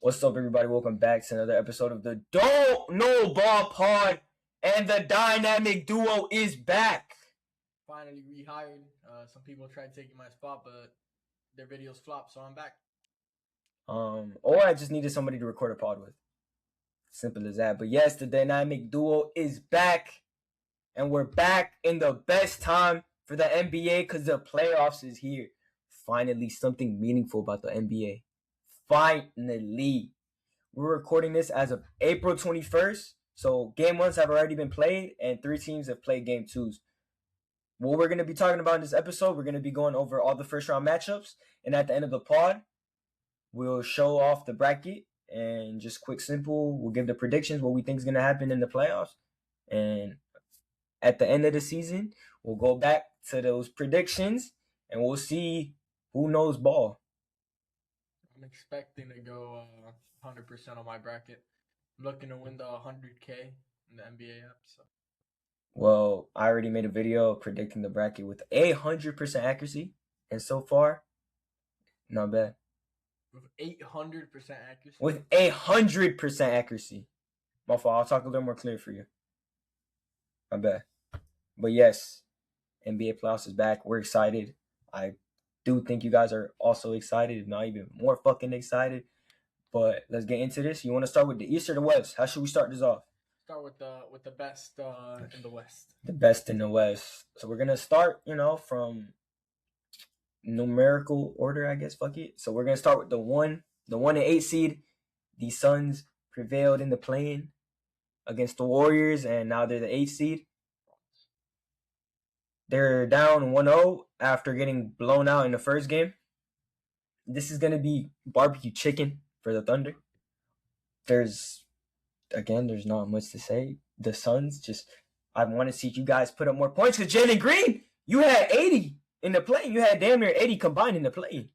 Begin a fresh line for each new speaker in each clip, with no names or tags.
What's up, everybody? Welcome back to another episode of the Don't Know Ball Pod, and the dynamic duo is back.
Finally rehired. Some people tried taking my spot, but their videos flopped, so I'm back.
Or I just needed somebody to record a pod with. Simple as that. But yes, the dynamic duo is back, and we're back in the best time for the NBA because the playoffs is here. Finally, something meaningful about the NBA. Finally. We're recording this as of April 21st. So game ones have already been played and 3 teams have played game twos. What we're going to be talking about in this episode, we're going to be going over all the first round matchups. And at the end of the pod, we'll show off the bracket and just quick, simple. We'll give the predictions, what we think is going to happen in the playoffs. And at the end of the season, we'll go back to those predictions and we'll see who knows ball.
I'm expecting to go 100% on my bracket. I'm looking to win the 100K in the NBA app. So.
Well, I already made a video predicting the bracket with 100% accuracy. And so far, not bad.
With 800% accuracy?
With 100% accuracy. My fault. I'll talk a little more clear for you. My bad. But yes, NBA playoffs is back. We're excited. I do think you guys are also excited, if not even more fucking excited. But let's get into this. You want to start with the East or the West? How should we start this off?
Start with the best in the West.
The best in the West. So we're gonna start, from numerical order, I guess. Fuck it. So we're gonna start with the 1 and 8 seed. The Suns prevailed in the play-in against the Warriors, and now they're the 8 seed. They're down 1-0 after getting blown out in the first game. This is gonna be barbecue chicken for the Thunder. There's not much to say. The Suns I want to see you guys put up more points because Jalen Green, you had 80 in the play. You had damn near 80 combined in the play.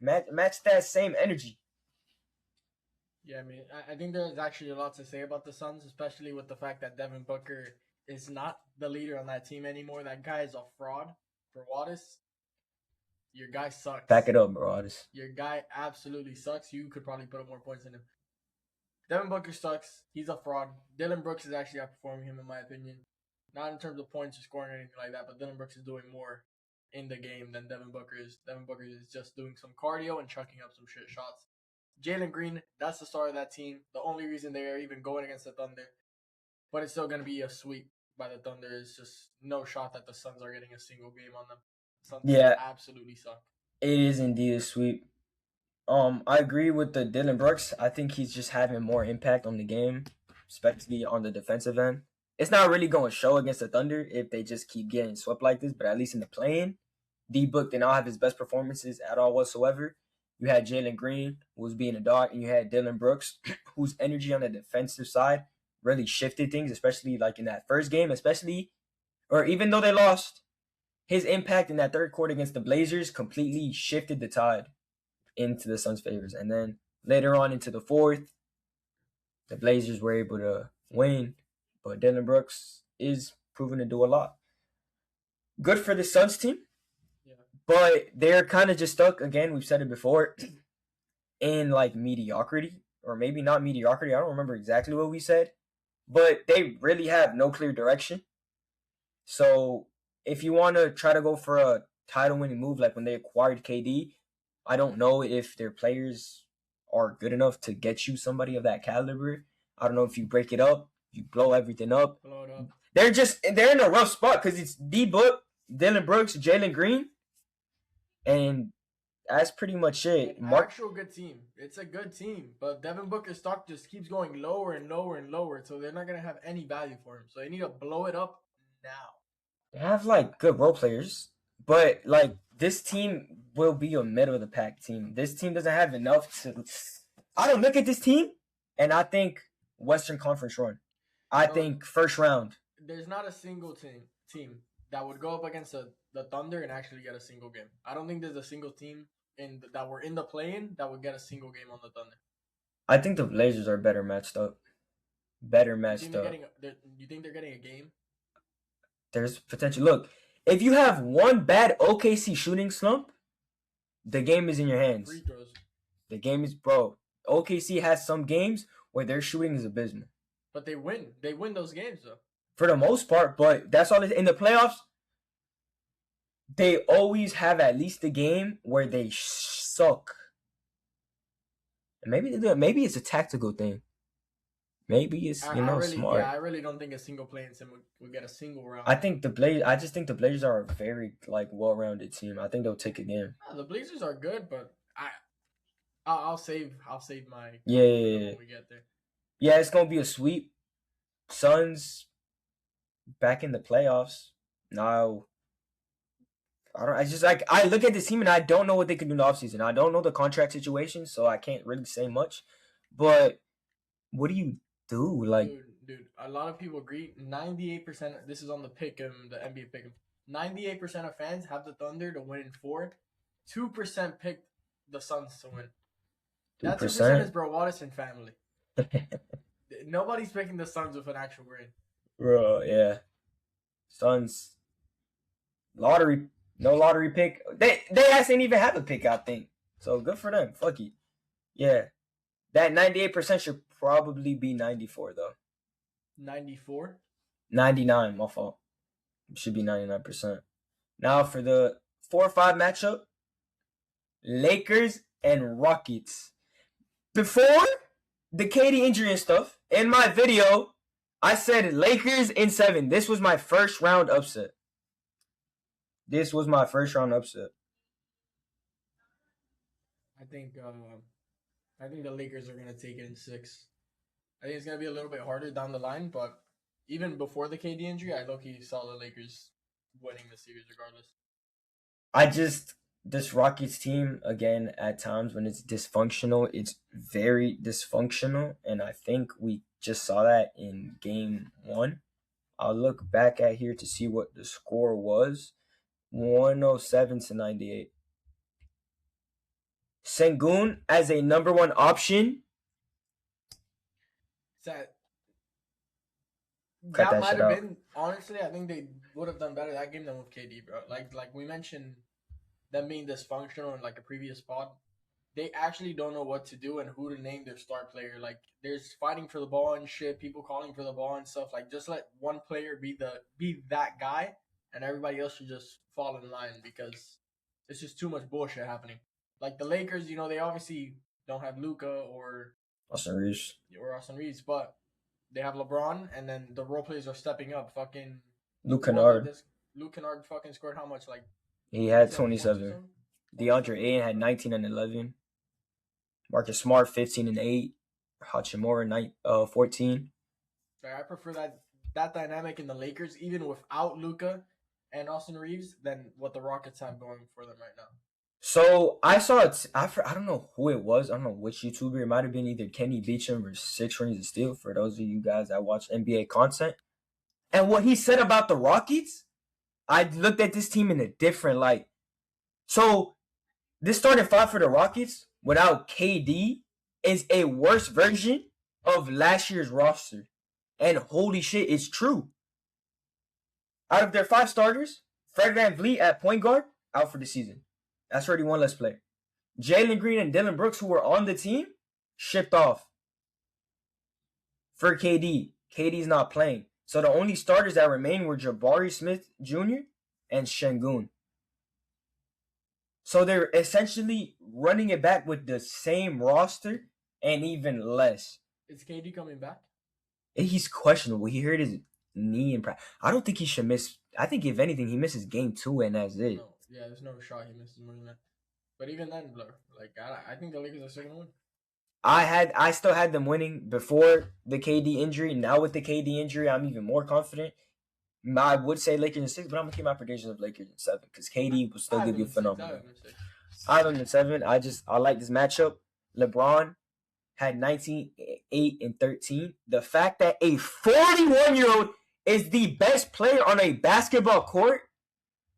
Match that same energy.
Yeah, I mean, I think there's actually a lot to say about the Suns, especially with the fact that Devin Booker is not the leader on that team anymore. That guy is a fraud. For Wattis, your guy sucks.
Back it up, bro, Wattis.
Your guy absolutely sucks. You could probably put up more points than him. Devin Booker sucks. He's a fraud. Dylan Brooks is actually outperforming him, in my opinion. Not in terms of points or scoring or anything like that, but Dylan Brooks is doing more in the game than Devin Booker is. Devin Booker is just doing some cardio and chucking up some shit shots. Jalen Green, that's the star of that team. The only reason they are even going against the Thunder. But it's still going to be a sweep by the Thunder. It's just no shot that the Suns are getting a single game on them. Suns absolutely suck.
It is indeed a sweep. I agree with the Dylan Brooks. I think he's just having more impact on the game, especially on the defensive end. It's not really going to show against the Thunder if they just keep getting swept like this, but at least in the play-in, D-Book did not have his best performances at all whatsoever. You had Jalen Green, who was being a dog, and you had Dylan Brooks, whose energy on the defensive side really shifted things, especially like in that first game, even though they lost, his impact in that third quarter against the Blazers completely shifted the tide into the Suns' favors. And then later on into the fourth, the Blazers were able to win, but Dylan Brooks is proven to do a lot. Good for the Suns team, but they're kind of just stuck, again, we've said it before, in like mediocrity, or maybe not mediocrity. I don't remember exactly what we said, but they really have no clear direction. So if you want to try to go for a title-winning move, like when they acquired KD, I don't know if their players are good enough to get you somebody of that caliber. I don't know if you break it up, you blow everything up.
Blow it up.
They're in a rough spot because it's D-Book, Dylan Brooks, Jalen Green, and that's pretty much it.
Actual good team. It's a good team, but Devin Booker's stock just keeps going lower and lower and lower, so they're not going to have any value for him. So they need to blow it up now.
They have like good role players, but like this team will be a middle of the pack team. This team doesn't have enough to. I don't look at this team and I think Western Conference run. I think first round.
There's not a single team that would go up against the Thunder and actually get a single game. I don't think there's a single team that were in the play-in that would get a single game on the Thunder.
I think the Blazers are better matched up.
You think they're getting a game?
There's potential. Look, if you have one bad OKC shooting slump, the game is in your hands.
Free throws.
The game is, bro. OKC has some games where their shooting is abysmal.
But they win. They win those games though.
For the most part, but that's all. In the playoffs, they always have at least a game where they suck. And maybe it's a tactical thing. Maybe it's smart.
Yeah, I really don't think a single playing sim would get a single round.
I just think the Blazers are a very well-rounded team. I think they'll take a game.
The Blazers are good, but I'll save my
yeah.
when we get there.
Yeah, it's gonna be a sweep. Suns back in the playoffs. Now I look at this team and I don't know what they can do in the offseason. I don't know the contract situation, so I can't really say much. But what do you do?
Dude, a lot of people agree. 98%. This is on the pick'em, the NBA pick'em. 98% of fans have the Thunder to win in 4. 2% picked the Suns to win. 2%? That 2% is Bro Watson family. Nobody's picking the Suns with an actual grade.
Bro, yeah. Suns. Lottery. No lottery pick. They actually didn't even have a pick, I think. So good for them. Fuck it. Yeah. That 98% should probably be 94, though.
94?
99, my fault. It should be 99%. Now for the 4-5 matchup, Lakers and Rockets. Before the KD injury and stuff, in my video, I said Lakers in 7. This was my first round upset. I
think the Lakers are going to take it in 6. I think it's going to be a little bit harder down the line, but even before the KD injury, I low-key saw the Lakers winning the series regardless.
This Rockets team, again, at times when it's dysfunctional, it's very dysfunctional, and I think we just saw that in Game 1. I'll look back at here to see what the score was. 107-98. Sengun as a number 1 option.
That might have been, honestly, I think they would have done better that game than with KD, bro. Like we mentioned them being dysfunctional in like a previous pod. They actually don't know what to do and who to name their star player. Like there's fighting for the ball and shit, people calling for the ball and stuff. Like just let one player be that guy and everybody else should just fall in line because it's just too much bullshit happening. Like the Lakers, they obviously don't have Luka or
Austin Reeves,
but they have LeBron, and then the role players are stepping up. Fucking
Luke Kennard.
Luke Kennard fucking scored how much? Like
he had 27. DeAndre Ayton had 19 and 11. Marcus Smart 15 and 8. Hachimura 14.
I prefer that dynamic in the Lakers, even without Luka and Austin Reeves, than what the Rockets have going for them right now.
So I saw it. I don't know who it was. I don't know which YouTuber. It might have been either Kenny Beecham or 6 Rings of Steel. For those of you guys that watch NBA content, and what he said about the Rockets, I looked at this team in a different light. So this starting 5 for the Rockets without KD is a worse version of last year's roster, and holy shit, it's true. Out of their 5 starters, Fred VanVleet at point guard out for the season. That's already one less player. Jalen Green and Dylan Brooks, who were on the team, shipped off. For KD, KD's not playing. So the only starters that remain were Jabari Smith Jr. and Şengün. So they're essentially running it back with the same roster and even less.
Is KD coming back?
He's questionable. He hurt his knee in practice. I don't think he should miss. I think if anything, he misses Game 2 and that's it.
No. Yeah, there's no shot he misses more than that. But even then, I think the Lakers are still gonna win. I
still had them winning before the KD injury. Now with the KD injury, I'm even more confident. I would say Lakers in 6, but I'm gonna keep my predictions of Lakers in 7 because KD will still give you a phenomenal. I have them in 7. I like this matchup. LeBron had 19, 8, and 13. The fact that a 41-year-old is the best player on a basketball court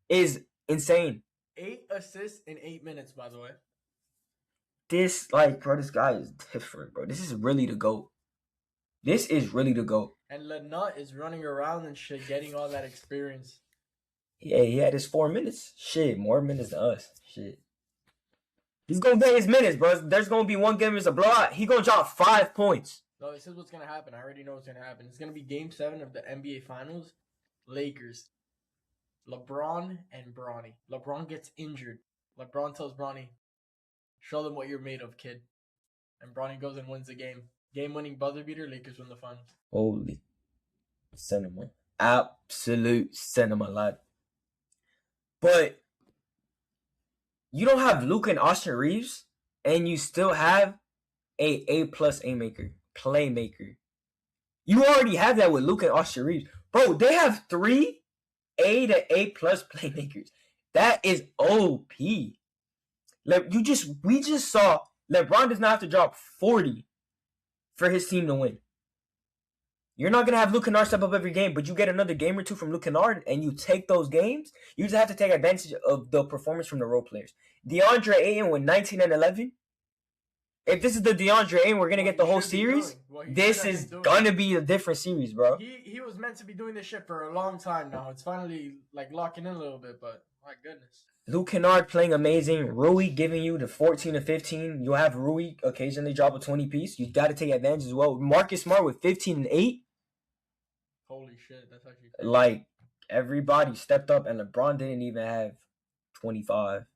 is insane.
8 assists in 8 minutes, by the way.
This guy is different, bro. This is really the GOAT.
And Lenut is running around and shit, getting all that experience.
Yeah, he had his 4 minutes. Shit, more minutes than us. Shit. He's gonna get his minutes, bro. There's gonna be one game as a blowout. He's gonna drop 5 points.
No, this is what's gonna happen. I already know what's gonna happen. It's gonna be Game 7 of the NBA Finals. Lakers. LeBron and Bronny. LeBron gets injured. LeBron tells Bronny, "Show them what you're made of, kid." And Bronny goes and wins the game. Game-winning buzzer beater. Lakers win the finals.
Holy cinema. Absolute cinema, lad. But you don't have Luka and Austin Reeves, and you still have a A-plus playmaker. You already have that with Luka and Austin Reeves. Bro, they have 3 A to A-plus playmakers. That is OP. We just saw LeBron does not have to drop 40 for his team to win. You're not going to have Luke Kennard step up every game, but you get another game or two from Luke Kennard and you take those games. You just have to take advantage of the performance from the role players. DeAndre Ayton with 19 and 11. If this is the DeAndre Ayton, we're going to get the whole series. This is going to be a different series, bro.
He was meant to be doing this shit for a long time now. It's finally like locking in a little bit, but my goodness.
Luke Kennard playing amazing. Rui giving you the 14 to 15. You'll have Rui occasionally drop a 20 piece. You got to take advantage as well. Marcus Smart with 15 and 8.
Holy shit, that's actually crazy.
Like, everybody stepped up, and LeBron didn't even have 25.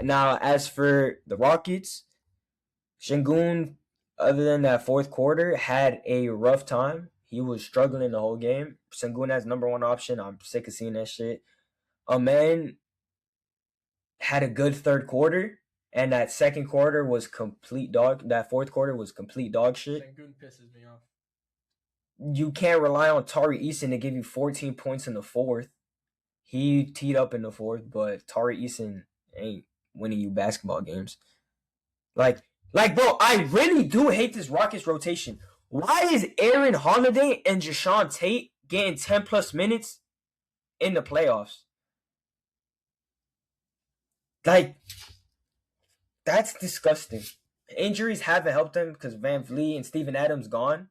Now, as for the Rockets, Şengün, other than that fourth quarter, had a rough time. He was struggling the whole game. Şengün as number one option. I'm sick of seeing that shit. Amen had a good third quarter, and that second quarter was complete dog. That fourth quarter was complete dog shit.
Şengün pisses me off.
You can't rely on Tari Eason to give you 14 points in the fourth. He teed up in the fourth, but Tari Eason ain't winning you basketball games. Like, bro, I really do hate this Rockets rotation. Why is Aaron Holiday and Jason Tate getting 10 plus minutes in the playoffs? Like, that's disgusting. Injuries haven't helped them because Van Vliet and Steven Adams gone.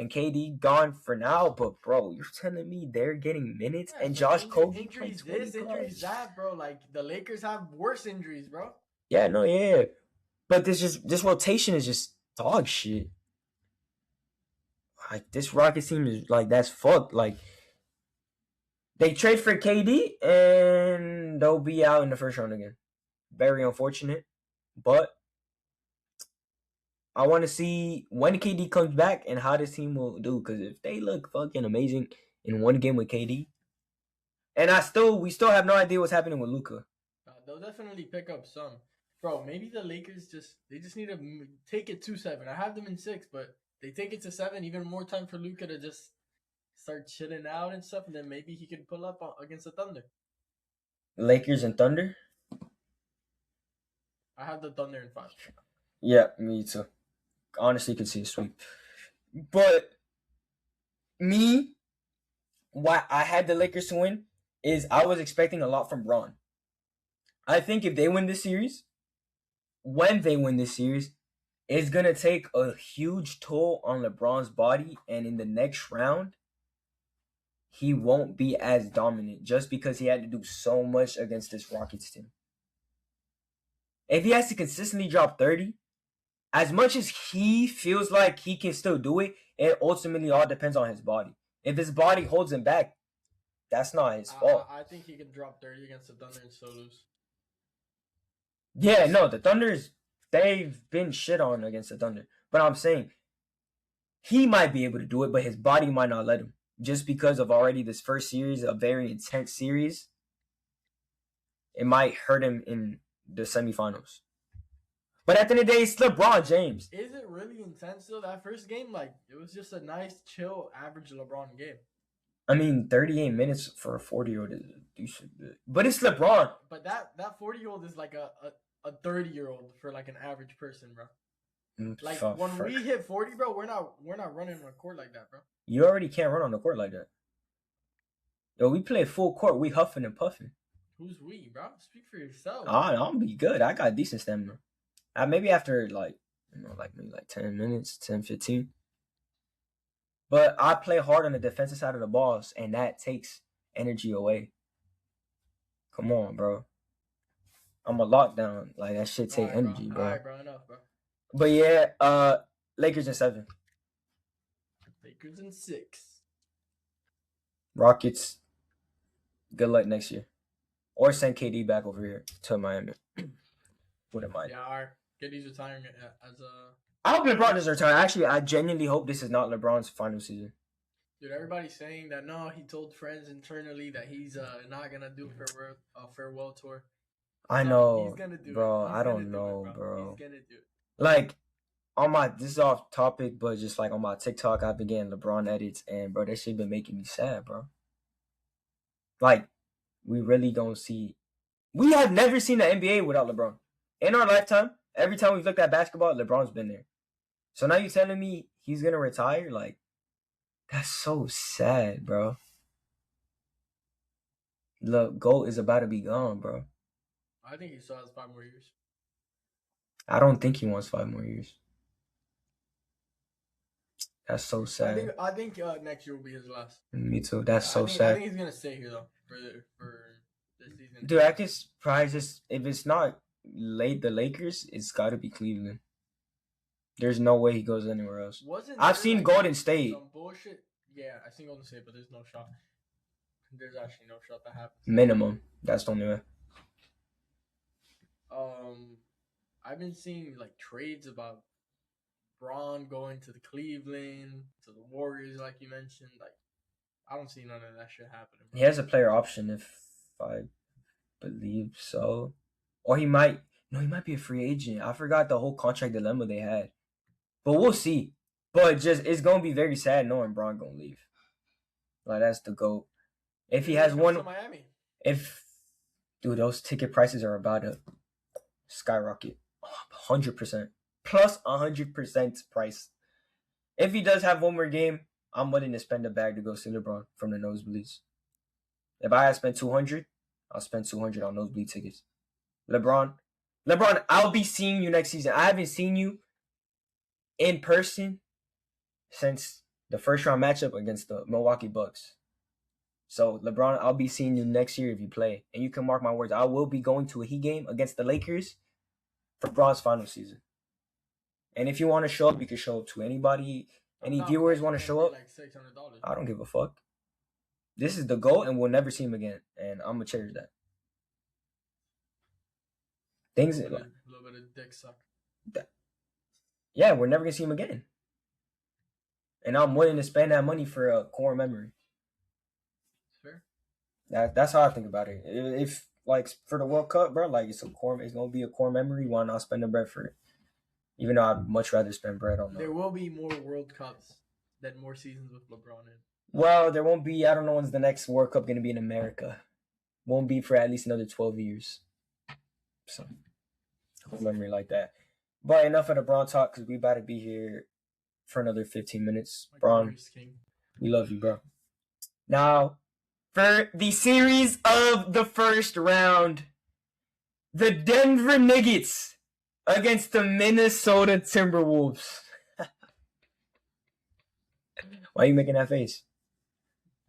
And KD gone for now, but bro, you're telling me they're getting minutes and Josh Kobe
injuries this, injuries that, bro. Like the Lakers have worse injuries, bro.
Yeah, but this rotation is just dog shit. Like this Rockets team is like that's fucked. Like they trade for KD and they'll be out in the first round again. Very unfortunate, but I want to see when KD comes back and how this team will do. Because if they look fucking amazing in one game with KD, and we still have no idea what's happening with Luka.
They'll definitely pick up some, bro. Maybe the Lakers just need to take it to 7. I have them in 6, but they take it to 7. Even more time for Luka to just start chilling out and stuff, and then maybe he can pull up against the Thunder.
Lakers and Thunder.
I have the Thunder in 5.
Yeah, me too. Honestly, could see a sweep. But why I had the Lakers to win is I was expecting a lot from Bron. I think if they win this series, when they win this series, it's going to take a huge toll on LeBron's body. And in the next round, he won't be as dominant just because he had to do so much against this Rockets team. If he has to consistently drop 30, as much as he feels like he can still do it, it ultimately all depends on his body. If his body holds him back, that's not his fault.
I think he can drop 30 against the Thunder and still lose.
Yeah, no, the Thunders, they've been shit on against the Thunder. But I'm saying, he might be able to do it, but his body might not let him. Just because of already this first series, a very intense series, it might hurt him in the semifinals. But at the end of the day, it's LeBron James.
Is it really intense though? That first game, like it was just a nice, chill, average LeBron game.
I mean, 38 minutes for a 40-year-old is decent. But it's LeBron.
But that 40-year-old is like a 30-year-old for like an average person, bro. Like when we hit 40, bro, we're not running on a court like that, bro.
You already can't run on the court like that. Yo, we play full court. We huffing and puffing.
Who's we, bro? Speak for yourself.
I'll be good. I got decent stamina. Maybe after maybe 10 minutes, 10, 15. But I play hard on the defensive side of the balls, and that takes energy away. Come on, bro. I'm a lockdown. Like that shit take
All right,
energy,
bro.
bro.
All right, bro. Enough, bro.
But yeah, Lakers in 7.
Lakers in 6.
Rockets. Good luck next year. Or send KD back over here to Miami. Wouldn't mind.
Yeah, all right. KD's retiring as a.
I hope LeBron doesn't retire. Actually, I genuinely hope this is not LeBron's final season.
Dude, everybody's saying that no, he told friends internally that he's not gonna do a farewell tour.
I know,
he's gonna do
bro.
it.
I don't know, bro.
He's gonna do it.
Like this is off topic, but just like on my TikTok, I've been getting LeBron edits, and bro, that shit been making me sad, bro. Like, we really gonna see. We have never seen the NBA without LeBron in our lifetime. Every time we've looked at basketball, LeBron's been there. So now you telling me he's gonna retire? Like, that's so sad, bro. The GOAT is about to be gone, bro.
I think he still has 5 more years.
I don't think he wants 5 more years. That's so sad.
I think next year will be his last.
Me too. That's so sad.
I think he's gonna stay here though for this season.
Dude, I can surprise this. If it's not the Lakers, it's got to be Cleveland. There's no way he goes anywhere else. I've seen Golden State.
Some bullshit. Yeah, I've seen Golden State, but there's no shot. There's actually no shot that happens.
Minimum. That's the only way.
I've been seeing like trades about Braun going to the Cleveland, to the Warriors, like you mentioned. Like, I don't see none of that shit happening. Bro.
He has a player option, if I believe so, or he might. No, he might be a free agent. I forgot the whole contract dilemma they had, but we'll see. But just it's gonna be very sad knowing Braun gonna leave. Like that's the GOAT. If he has one,
Miami.
Dude, those ticket prices are about to skyrocket, 100%. Plus 100% price. If he does have one more game, I'm willing to spend a bag to go see LeBron from the nosebleeds. If I had spent 200, I'll spend 200 on nosebleed tickets. LeBron, I'll be seeing you next season. I haven't seen you in person since the first round matchup against the Milwaukee Bucks. So, LeBron, I'll be seeing you next year if you play. And you can mark my words, I will be going to a Heat game against the Lakers for Bron's final season. And if you want to show up, you can show up to anybody. Any viewers want to show up,
like $600.
I don't give a fuck. This is the GOAT, and we'll never see him again. And I'm going to cherish that.
A little bit of dick suck.
Yeah, we're never going to see him again. And I'm willing to spend that money for a core memory.
Fair.
That's how I think about it. If like for the World Cup, bro, like it's gonna be a core memory. Why not spend the bread for it? Even though I'd much rather spend bread on that.
There will be more World Cups than more seasons with LeBron in.
Well, there won't be. I don't know when's the next World Cup gonna be in America. Won't be for at least another 12 years. So, a memory like that. But enough of the Braun talk because we about to be here for another 15 minutes. Braun, we love you, bro. Now, for the series of the first round, the Denver Nuggets against the Minnesota Timberwolves. Why are you making that face?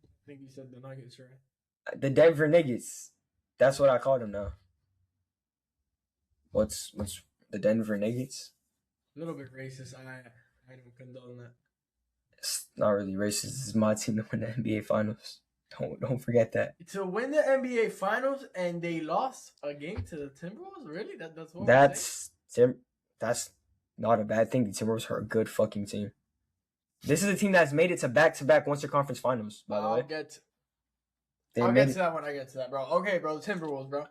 I think you said the Nuggets, right?
The Denver Nuggets. That's what I call them now. What's the Denver Nuggets?
A little bit racist. I don't condone that.
It's not really racist. This is my team to win the NBA Finals. Don't forget that.
To win the NBA Finals and they lost a game to the Timberwolves? Really?
That's not a bad thing. The Timberwolves are a good fucking team. This is a team that's made it to back-to-back Western Conference Finals, by the way.
I'll get to that when I get to that, bro. Okay, bro. The Timberwolves, bro.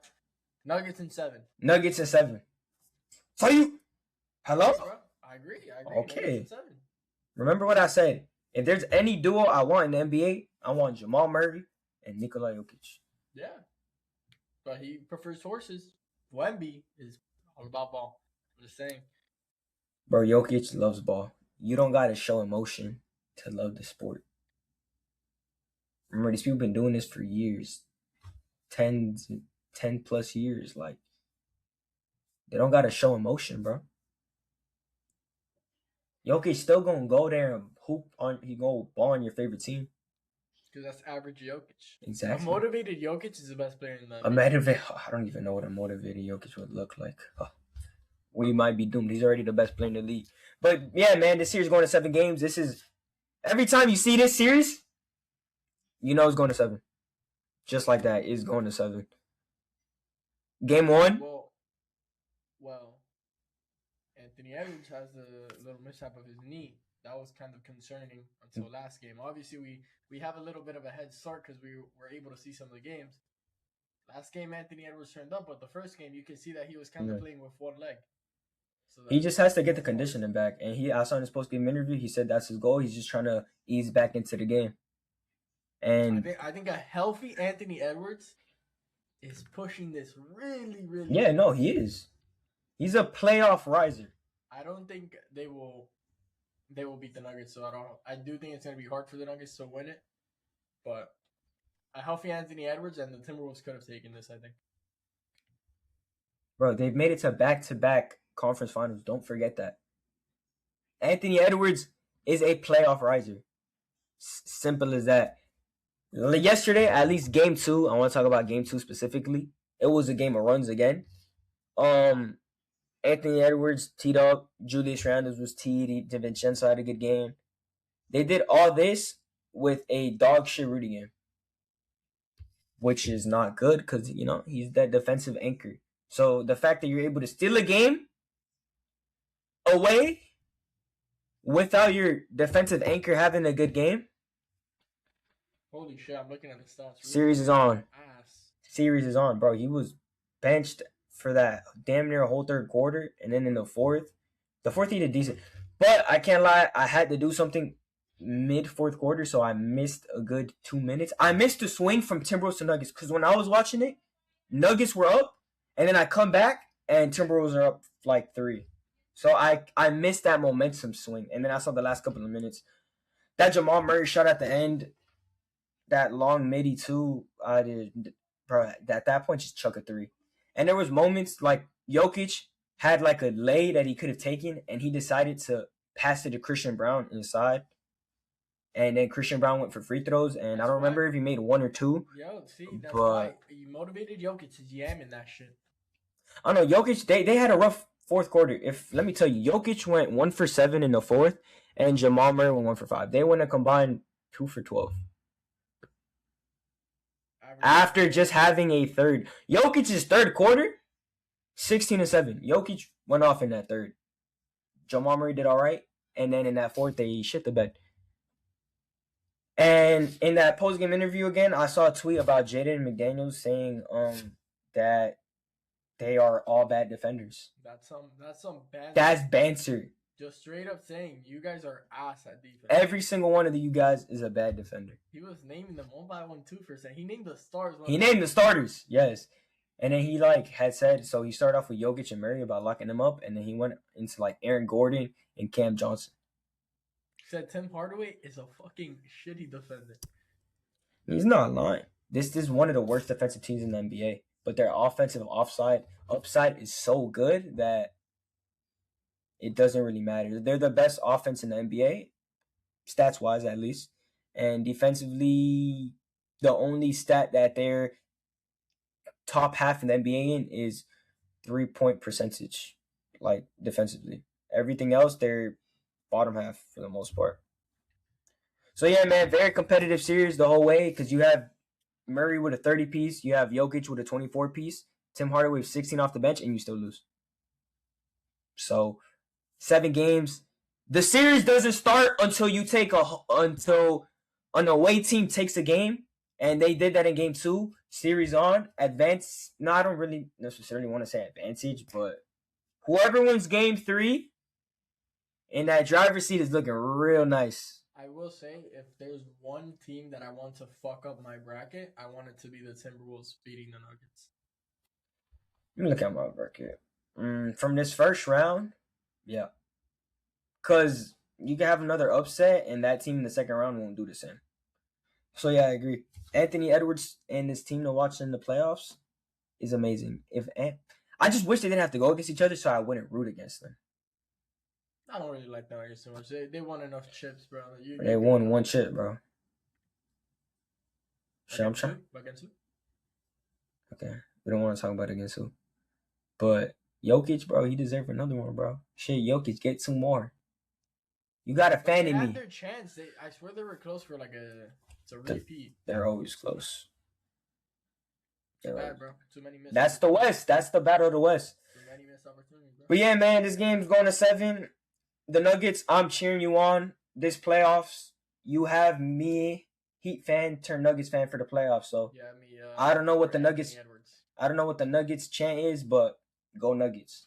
Nuggets in 7.
Nuggets in 7. So you... Hello?
Yes, bro. I agree.
Okay. Remember what I said. If there's any duo I want in the NBA, I want Jamal Murray and Nikola Jokic.
Yeah. But he prefers horses. Wemby is all about ball. I'm just saying.
Bro, Jokic loves ball. You don't got to show emotion to love the sport. Remember, these people been doing this for years. 10 plus years. Like, they don't got to show emotion, bro. Jokic still gonna go there and hoop on. He gonna ball on your favorite team.
Because that's average Jokic.
Exactly.
A motivated Jokic is the best player in the
I don't even know what a motivated Jokic would look like. We might be doomed. He's already the best player in the league. But yeah, man, this series going to 7 games. This is every time you see this series, you know it's going to 7. Just like that, it's going to 7. Game 1.
Well, Anthony Edwards has a little mishap of his knee. That was kind of concerning until last game. Obviously, we have a little bit of a head start because we were able to see some of the games. Last game, Anthony Edwards turned up, but the first game, you can see that he was kind of playing with one leg.
So he just has to get the conditioning back. And I saw in his post-game interview, he said that's his goal. He's just trying to ease back into the game. And
I think a healthy Anthony Edwards is pushing this really, really.
Yeah, no, he is. He's a playoff riser.
I don't think they will beat the Nuggets, so I do think it's going to be hard for the Nuggets to win it. But a healthy Anthony Edwards and the Timberwolves could have taken this, I think.
Bro, they've made it to back-to-back conference finals. Don't forget that. Anthony Edwards is a playoff riser. Simple as that. Yesterday, at least game 2, I want to talk about game 2 specifically. It was a game of runs again. Anthony Edwards teed up. Julius Randle was teed. DiVincenzo had a good game. They did all this with a dog shit Rudy game, which is not good because, he's that defensive anchor. So the fact that you're able to steal a game away without your defensive anchor having a good game.
Holy shit, I'm looking at the stats.
Series is on. Series is on, bro. He was benched for that damn near a whole third quarter, and then in the fourth he did decent. But I can't lie, I had to do something mid-fourth quarter, so I missed a good 2 minutes. I missed the swing from Timberwolves to Nuggets, because when I was watching it, Nuggets were up, and then I come back, and Timberwolves are up like 3. So I missed that momentum swing, and then I saw the last couple of minutes. That Jamal Murray shot at the end, that long midi too, I did, bro, at that point, just chuck a 3. And there was moments like Jokic had like a lay that he could have taken, and he decided to pass it to Christian Brown inside. And then Christian Brown went for free throws, and I don't remember if he made 1 or 2.
Yo, see, that's why you motivated Jokic to jamming that shit.
I don't know, Jokic, they had a rough fourth quarter. Let me tell you, Jokic went 1 for 7 in the fourth, and Jamal Murray went 1 for 5. They went a combined 2 for 12. After just having a third. Jokic's third quarter, 16-7. Jokic went off in that third. Jamal Murray did all right. And then in that fourth, they shit the bed. And in that post-game interview again, I saw a tweet about Jaden McDaniels saying that they are all bad defenders.
That's some bad.
That's banter.
Just straight up saying you guys are ass at defense.
Every single one of you guys is a bad defender.
He was naming them one by one too for a second. He named the stars.
He named the starters, yes. And then he had said, so he started off with Jokic and Murray about locking them up, and then he went into Aaron Gordon and Cam Johnson.
He said Tim Hardaway is a fucking shitty defender.
He's not lying. This is one of the worst defensive teams in the NBA, but their offensive upside is so good that it doesn't really matter. They're the best offense in the NBA, stats-wise at least. And defensively, the only stat that they're top half in the NBA in is 3-point percentage, defensively. Everything else, they're bottom half for the most part. So, yeah, man, very competitive series the whole way because you have Murray with a 30-piece, you have Jokic with a 24-piece, Tim Hardaway with 16 off the bench, and you still lose. So 7 games. The series doesn't start until an away team takes a game, and they did that in game 2. Series on, advance. No, I don't really necessarily want to say advantage, but whoever wins game 3 in that driver's seat is looking real nice.
I will say, if there's one team that I want to fuck up my bracket, I want it to be the Timberwolves beating the Nuggets.
Let me look at my bracket. From this first round, yeah. Because you can have another upset, and that team in the second round won't do the same. So, yeah, I agree. Anthony Edwards and his team to watch in the playoffs is amazing. I just wish they didn't have to go against each other so I wouldn't root against them.
I don't really like the Nuggets so much. They won enough chips, bro.
They won 1 chip, bro. Shit, I'm trying.
Against who?
Okay, we don't want to talk about it against who. But Jokic, bro, he deserves another one, bro. Shit, Jokic, get some more. You got a fan
They
in
had
me.
their chance. I swear they were close for like it's a repeat.
They're always close.
Too bad, bro. Too many missed.
That's the West. That's the battle of the West.
Too many missed opportunities, bro.
But yeah, man, this game's going to 7. The Nuggets, I'm cheering you on. This playoffs, you have me, Heat fan, turn Nuggets fan for the playoffs. So
yeah, me.
I don't know what the Nuggets. I don't know what the Nuggets chant is, but go Nuggets.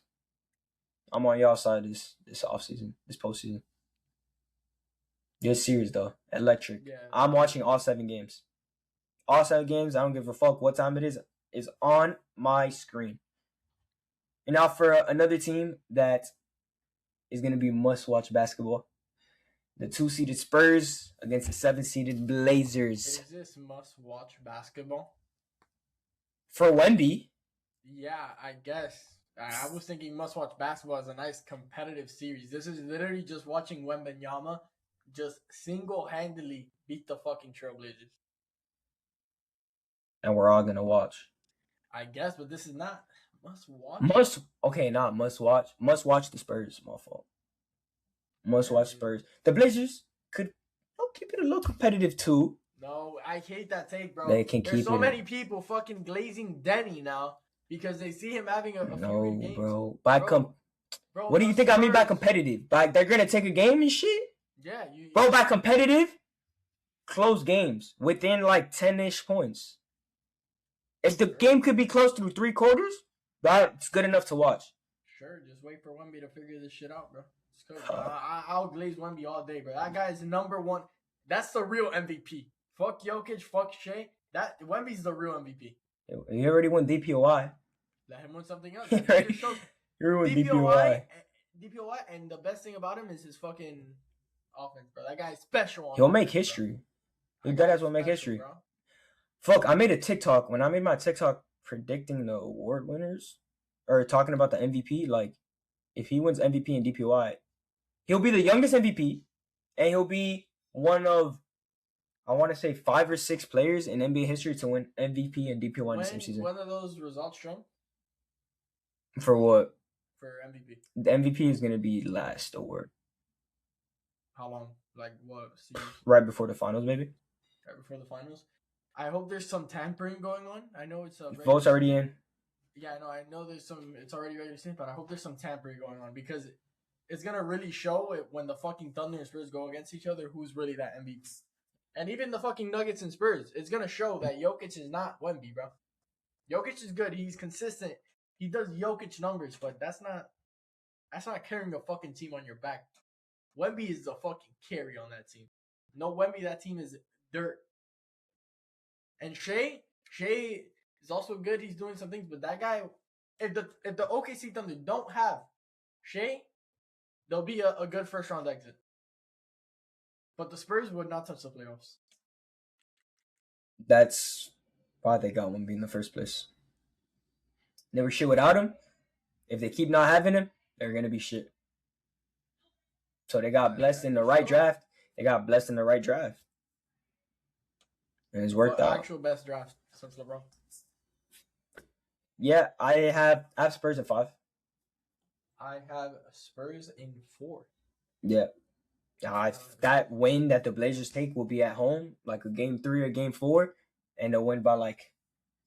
I'm on y'all side this offseason, this postseason. Good series though, electric.
Yeah.
I'm watching all 7 games. All 7 games. I don't give a fuck what time it is on my screen. And now for another team that is going to be must-watch basketball. The 2-seeded Spurs against the 7-seeded Blazers.
Is this must-watch basketball?
For Wemby.
Yeah, I guess. I was thinking must-watch basketball is a nice competitive series. This is literally just watching Wembanyama just single-handedly beat the fucking Trailblazers.
And we're all going to watch.
I guess, but this is not must-watch.
Not must-watch. Must-watch the Spurs, my fault. Must-watch Spurs. The Blazers could keep it a little competitive too.
No, I hate that take, bro.
They can keep
There's so
it.
many people fucking glazing Denny now because they see him having a few good games.
Bro.
Bro,
what do you think I mean by competitive? Like they're gonna take a game and shit?
Yeah,
bro. By competitive, close games within like 10-ish points. If the game could be close through 3 quarters, that's good enough to watch.
Sure, just wait for Wemby to figure this shit out, bro. I'll glaze Wemby all day, bro. That guy's number 1. That's the real MVP. Fuck Jokic, fuck Shea. Wemby's the real MVP.
He already won DPOI.
Let him win something else.
He already won DPOI.
DPOI, and the best thing about him is his fucking offense, bro. That guy's special.
He'll make history. He does will make history. Bro. Fuck, I made a TikTok. When I made my TikTok predicting the award winners, or talking about the MVP, like, if he wins MVP and DPOI, he'll be the youngest MVP, and he'll be one of, I want to say, 5 or 6 players in NBA history to win MVP and DPOI in the same season.
When are those results shown?
For what?
For MVP.
The MVP is going to be last award.
How long? Like what season?
Right before the finals, maybe.
Right before the finals? I hope there's some tampering going on. I know it's a
votes already in.
Yeah, I know there's some. It's already ready to see, but I hope there's some tampering going on because it's gonna really show it when the fucking Thunder and Spurs go against each other who's really that MVP. And even the fucking Nuggets and Spurs, it's gonna show that Jokic is not Wemby, bro. Jokic is good. He's consistent. He does Jokic numbers, but that's not carrying a fucking team on your back. Wemby is the fucking carry on that team. No Wemby, that team is dirt. And Shea is also good. He's doing some things, but that guy, if the OKC Thunder don't have Shea, they'll be a good first round exit. But the Spurs would not touch the playoffs.
That's why they got Wemby in the first place. They were shit without him. If they keep not having him, they're gonna be shit. So they got blessed in the right draft. And it's worked out.
Actual best draft since LeBron.
Yeah, I have Spurs at 5.
I have Spurs in 4.
Yeah. That win that the Blazers take will be at home, like a game 3 or game 4, and they'll win by like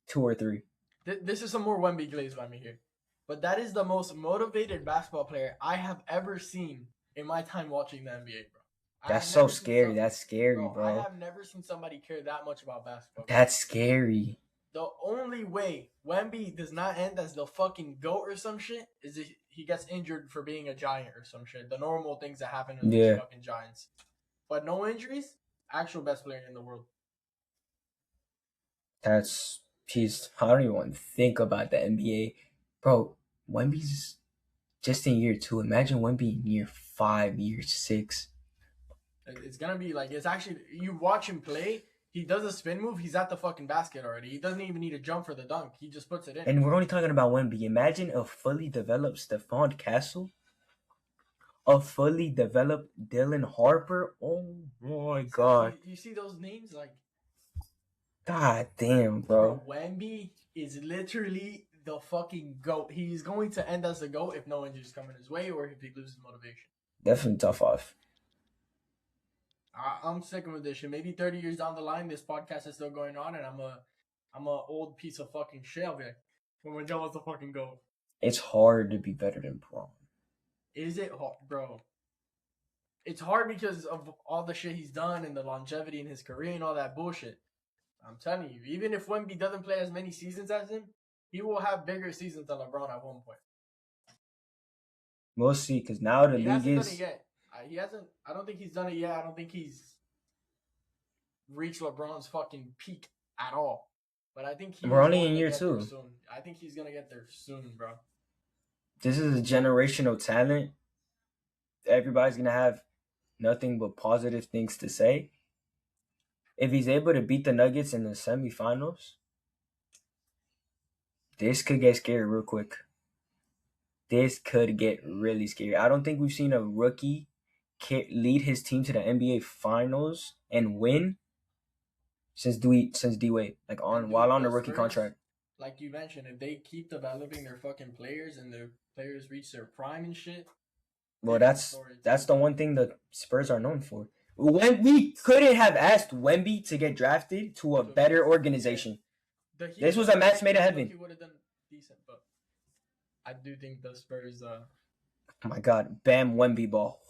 2 or 3.
This is some more Wemby glaze by me here. But that is the most motivated basketball player I have ever seen in my time watching the NBA, bro.
That's so scary. That's scary, bro.
I have never seen somebody care that much about basketball.
That's scary.
The only way Wemby does not end as the fucking GOAT or some shit is if he gets injured for being a giant or some shit. The normal things that happen to these fucking giants. But no injuries, actual best player in the world.
I don't even want to think about the NBA. Bro, Wemby's just in year 2. Imagine Wemby in year 5, year 6.
It's going to be like, it's actually, you watch him play, he does a spin move, he's at the fucking basket already. He doesn't even need to jump for the dunk. He just puts it in.
And we're only talking about Wemby. Imagine a fully developed Stephon Castle. A fully developed Dylan Harper. Oh my God.
You see those names? Like,
God damn, bro.
Bro, Wemby is literally the fucking GOAT. He's going to end as the GOAT if no injuries come in his way or if he loses motivation.
Definitely top 5.
I'm sticking with this shit. Maybe 30 years down the line, this podcast is still going on, and I'm a old piece of fucking shit. I'll be like, when Joe was the fucking GOAT.
It's hard to be better than Braun.
Is it hard, bro? It's hard because of all the shit he's done and the longevity in his career and all that bullshit. I'm telling you, even if Wemby doesn't play as many seasons as him, he will have bigger seasons than LeBron at one point.
We'll see, because now the
He
league
hasn't
is...
done it yet. He hasn't. I don't think he's done it yet. I don't think he's reached LeBron's fucking peak at all. But I think
we're only in year 2.
Soon. I think he's gonna get there soon, bro.
This is a generational talent. Everybody's gonna have nothing but positive things to say. If he's able to beat the Nuggets in the semifinals, this could get scary real quick. This could get really scary. I don't think we've seen a rookie lead his team to the NBA Finals and win since D-Wade, while on the rookie
Spurs,
contract.
Like you mentioned, if they keep developing their fucking players and their players reach their prime and shit.
Well, that's the one thing the Spurs are known for. When we couldn't have asked Wemby to get drafted to a better organization. This was a match made in heaven.
He would have done decent, but I do think the Spurs. Oh
my God, Bam Wemby ball.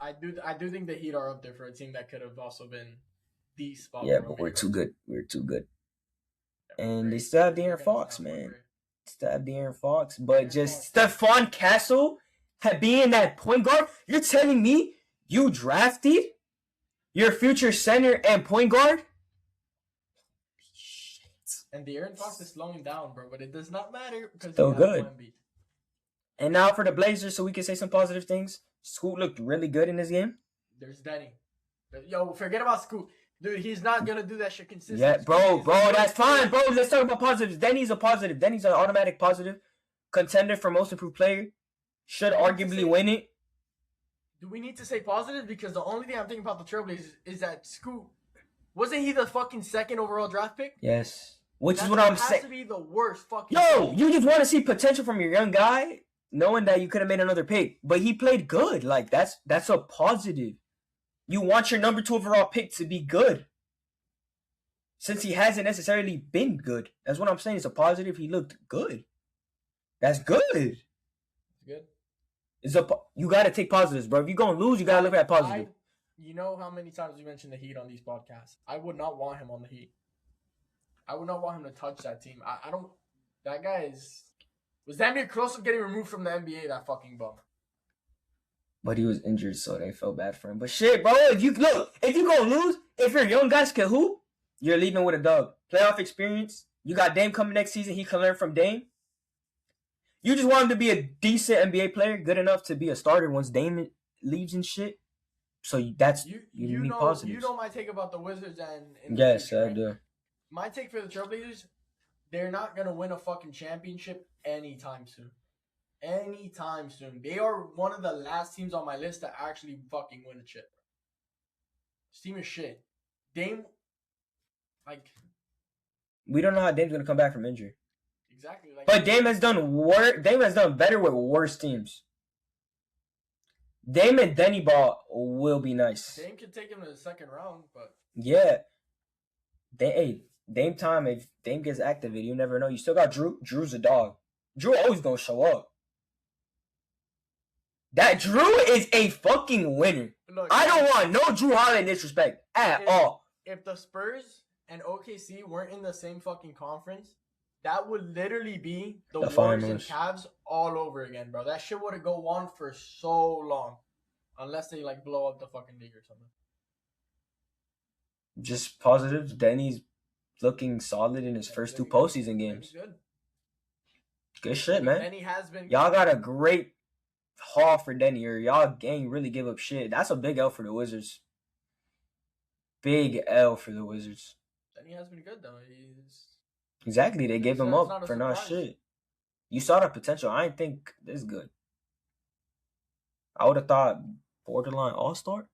I do think the Heat are up there for a team that could have also been the spot.
Yeah, but we're too good. We're too good. And they still have De'Aaron Fox, man. Still have De'Aaron Fox, but just Stephon Castle being that point guard. You're telling me you drafted your future center and point guard?
And De'Aaron Fox is slowing down, bro, but it does not matter because
still good. And now for the Blazers, so we can say some positive things. Scoot looked really good in this game.
There's Denny. Yo, forget about Scoot. Dude, he's not going to do that shit consistently.
Yeah, bro, that's fine, bro. Let's talk about positives. Denny's a positive. Denny's an automatic positive. Contender for most improved player. Should arguably win it.
Do we need to say positive? Because the only thing I'm thinking about the Trailblazers is that Scoot, wasn't he the fucking second overall draft pick?
Yes. Which is what I'm saying.
Has to be the worst fucking
thing. You just want to see potential from your young guy, knowing that you could have made another pick. But he played good. Like, that's a positive. You want your number 2 overall pick to be good. Since he hasn't necessarily been good. That's what I'm saying. It's a positive. He looked good. That's good.
Good.
You got to take positives, bro. If you're going to lose, you got to look at positive.
You know how many times we mentioned the Heat on these podcasts? I would not want him on the Heat. I would not want him to touch that team. I don't. That guy was damn near close to getting removed from the NBA. That fucking bum.
But he was injured, so they felt bad for him. But shit, bro, if you gonna lose, if your young guys can hoop, you're leaving with a dub. Playoff experience. You got Dame coming next season. He can learn from Dame. You just want him to be a decent NBA player, good enough to be a starter once Dame leaves and shit. So you need positives.
You know my take about the Wizards and
yes,
future,
I do.
My take for the Trailblazers, they're not gonna win a fucking championship anytime soon. Anytime soon. They are one of the last teams on my list to actually fucking win a chip. This team is shit. Dame,
we don't know how Dame's gonna come back from injury.
Exactly.
But Dame has done better with worse teams. Dame and Denny Ball will be nice.
Dame can take him to the second round, but
yeah. Dame time, if Dame gets activated, you never know. You still got Drew. Drew's a dog. Drew always gonna show up. That Drew is a fucking winner. Look, I don't want no Drew Holiday disrespect at all.
If the Spurs and OKC weren't in the same fucking conference, that would literally be the Warriors and Cavs all over again, bro. That shit would go on for so long. Unless they blow up the fucking league or something.
Just positive. Denny's looking solid in his first 2 postseason games. Good shit, man.
Denny has been.
Y'all got a great haul for Denny, or y'all ain't really give up shit. That's a big L for the Wizards. Big L for the Wizards.
Denny has been good though.
Exactly, they gave him up for not shit. You saw the potential. I didn't think this good. I would have thought borderline all-star,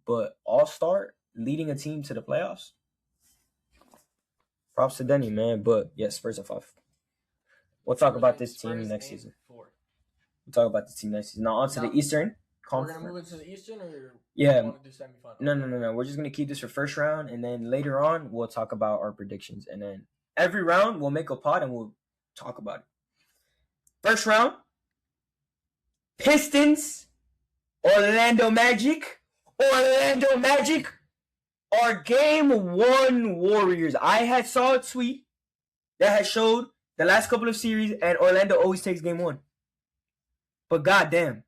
but all-star leading a team to the playoffs. Props to Denny, man. But yeah, Spurs are 5. We'll talk about this team
Spurs
next
in
season.
4.
We'll talk about this team next season. Now on to the Eastern
We're
Conference.
gonna move into the Eastern, or
Yeah.
you want to do semifinal?
No. We're just gonna keep this for first round, and then later on we'll talk about our predictions, and then every round we'll make a pod and we'll talk about it. First round, Pistons, Orlando Magic, are Game 1 Warriors. I had saw a tweet that had showed the last couple of series, and Orlando always takes Game 1. But goddamn,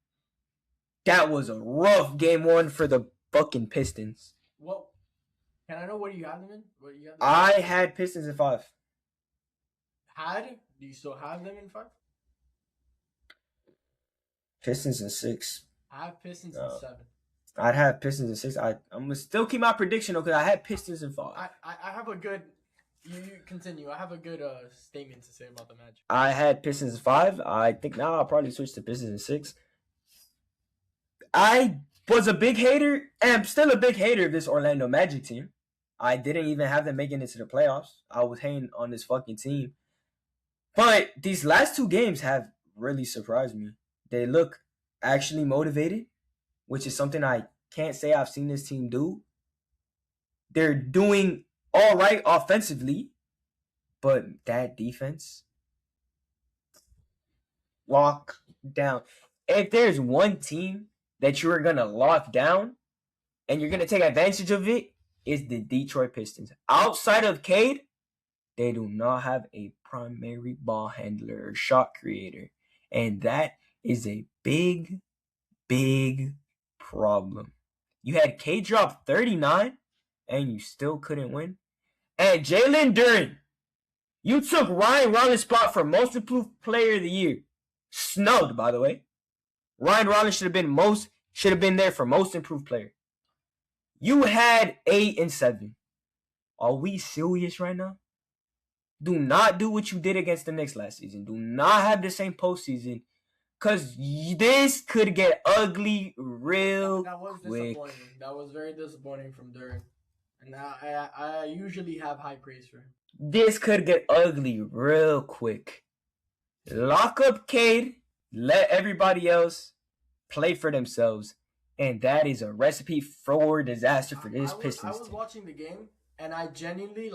that was a rough Game 1 for the fucking Pistons.
Well, can I know what you have them in?
I had Pistons in 5.
Do you still have them in 5?
Pistons in 6.
I have Pistons in 7.
I'd have Pistons in 6. I'm gonna still keep my prediction though, because I had Pistons in 5.
I have a good. You continue. I have a good statement to say about the Magic.
I had Pistons in 5. I think now I'll probably switch to Pistons in 6. I was a big hater, and I'm still a big hater of this Orlando Magic team. I didn't even have them making it to the playoffs. I was hating on this fucking team. But these last 2 games have really surprised me. They look actually motivated, which is something I can't say I've seen this team do. They're doing all right offensively, but that defense, lock down. If there's one team that you're going to lock down and you're going to take advantage of it, is the Detroit Pistons. Outside of Cade, they do not have a primary ball handler or shot creator. And that is a big, big problem. You had Cade drop 39 and you still couldn't win. And Jalen Duren, you took Ryan Rollins's spot for most improved player of the year. Snubbed, by the way. Ryan Rollins should have been there for most improved player. You had 8 and 7. Are we serious right now? Do not do what you did against the Knicks last season. Do not have the same postseason, because this could get ugly real quick.
Disappointing. That was very disappointing from Duren. And I usually have high praise for him.
This could get ugly real quick. Lock up Cade. Let everybody else play for themselves. And that is a recipe for disaster for this Pistons team.
I was watching the game, and I genuinely,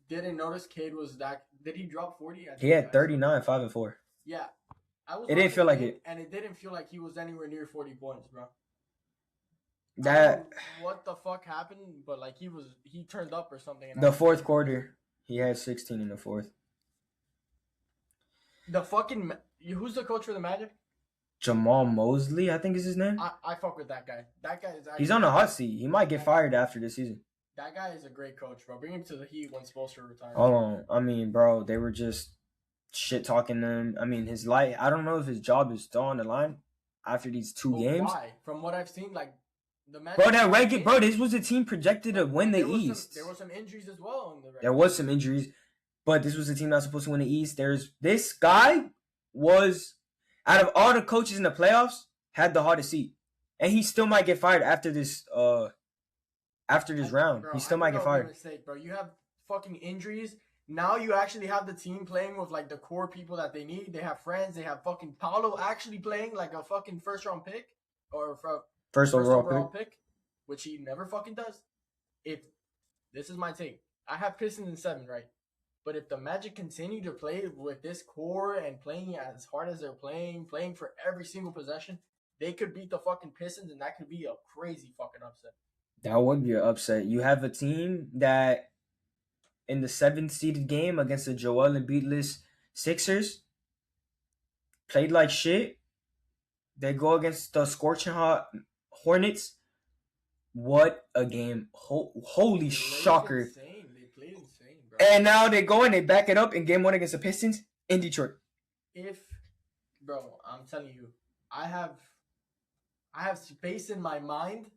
didn't notice Cade was that. Did he drop 40?
He had 39, 5 and 4.
Yeah.
It didn't feel like it.
And it didn't feel like he was anywhere near 40 points, bro. What the fuck happened? But he turned up or something.
The fourth quarter, he had 16 in the fourth.
The fucking who's the coach for the Magic?
Jamal Mosley, I think is his name.
I fuck with that guy. That guy is.
He's on the hot seat. He might get fired after this season.
That guy is a great coach, bro. Bring him to the Heat when Spoelstra retires.
Hold on. I mean, bro, they were just shit talking him. I mean, I don't know if his job is still on the line after these 2 games.
Why? From what I've seen, the Magic.
Bro, this was a team projected to win the East.
There were some injuries as well in the regular.
There was some injuries, but this was a team not supposed to win the East. This guy was, out of all the coaches in the playoffs, had the hottest seat, and he still might get fired after this. Round,
bro,
he still might get fired.
Mistake, bro. You have fucking injuries. Now you actually have the team playing with the core people that they need. They have friends. They have fucking Paolo actually playing like a fucking first round pick or first overall pick, which he never fucking does. If this is my take, I have Pistons in 7, right? But if the Magic continue to play with this core and playing as hard as they're playing for every single possession, they could beat the fucking Pistons, and that could be a crazy fucking upset.
That would be an upset. You have a team that in the 7th-seeded game against the Joel Embiid-less Sixers played like shit. They go against the scorching hot Hornets. What a game. Holy shocker.
They played insane, bro.
And now they go and they back it up in game 1 against the Pistons in Detroit.
Bro, I'm telling you, I have space in my mind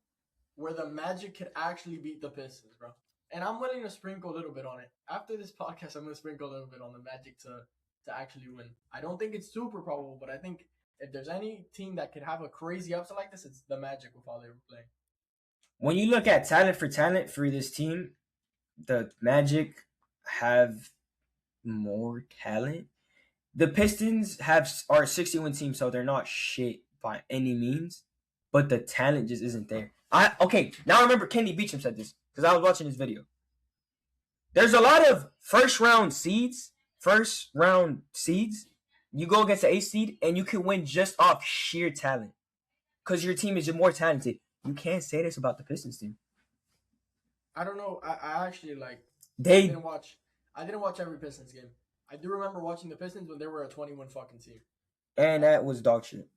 where the Magic could actually beat the Pistons, bro. And I'm willing to sprinkle a little bit on it. After this podcast, I'm going to sprinkle a little bit on the Magic to actually win. I don't think it's super probable, but I think if there's any team that could have a crazy upset like this, it's the Magic with how they were playing.
When you look at talent for this team, the Magic have more talent. The Pistons are a 60-win team, so they're not shit by any means. But the talent just isn't there. Okay, now I remember Kenny Beecham said this because I was watching his video. There's a lot of first round seeds. You go against the 8th seed and you can win just off sheer talent because your team is just more talented. You can't say this about the Pistons team.
I don't know. I actually
They
I didn't watch every Pistons game. I do remember watching the Pistons when they were a 21 fucking team.
and that was dog shit.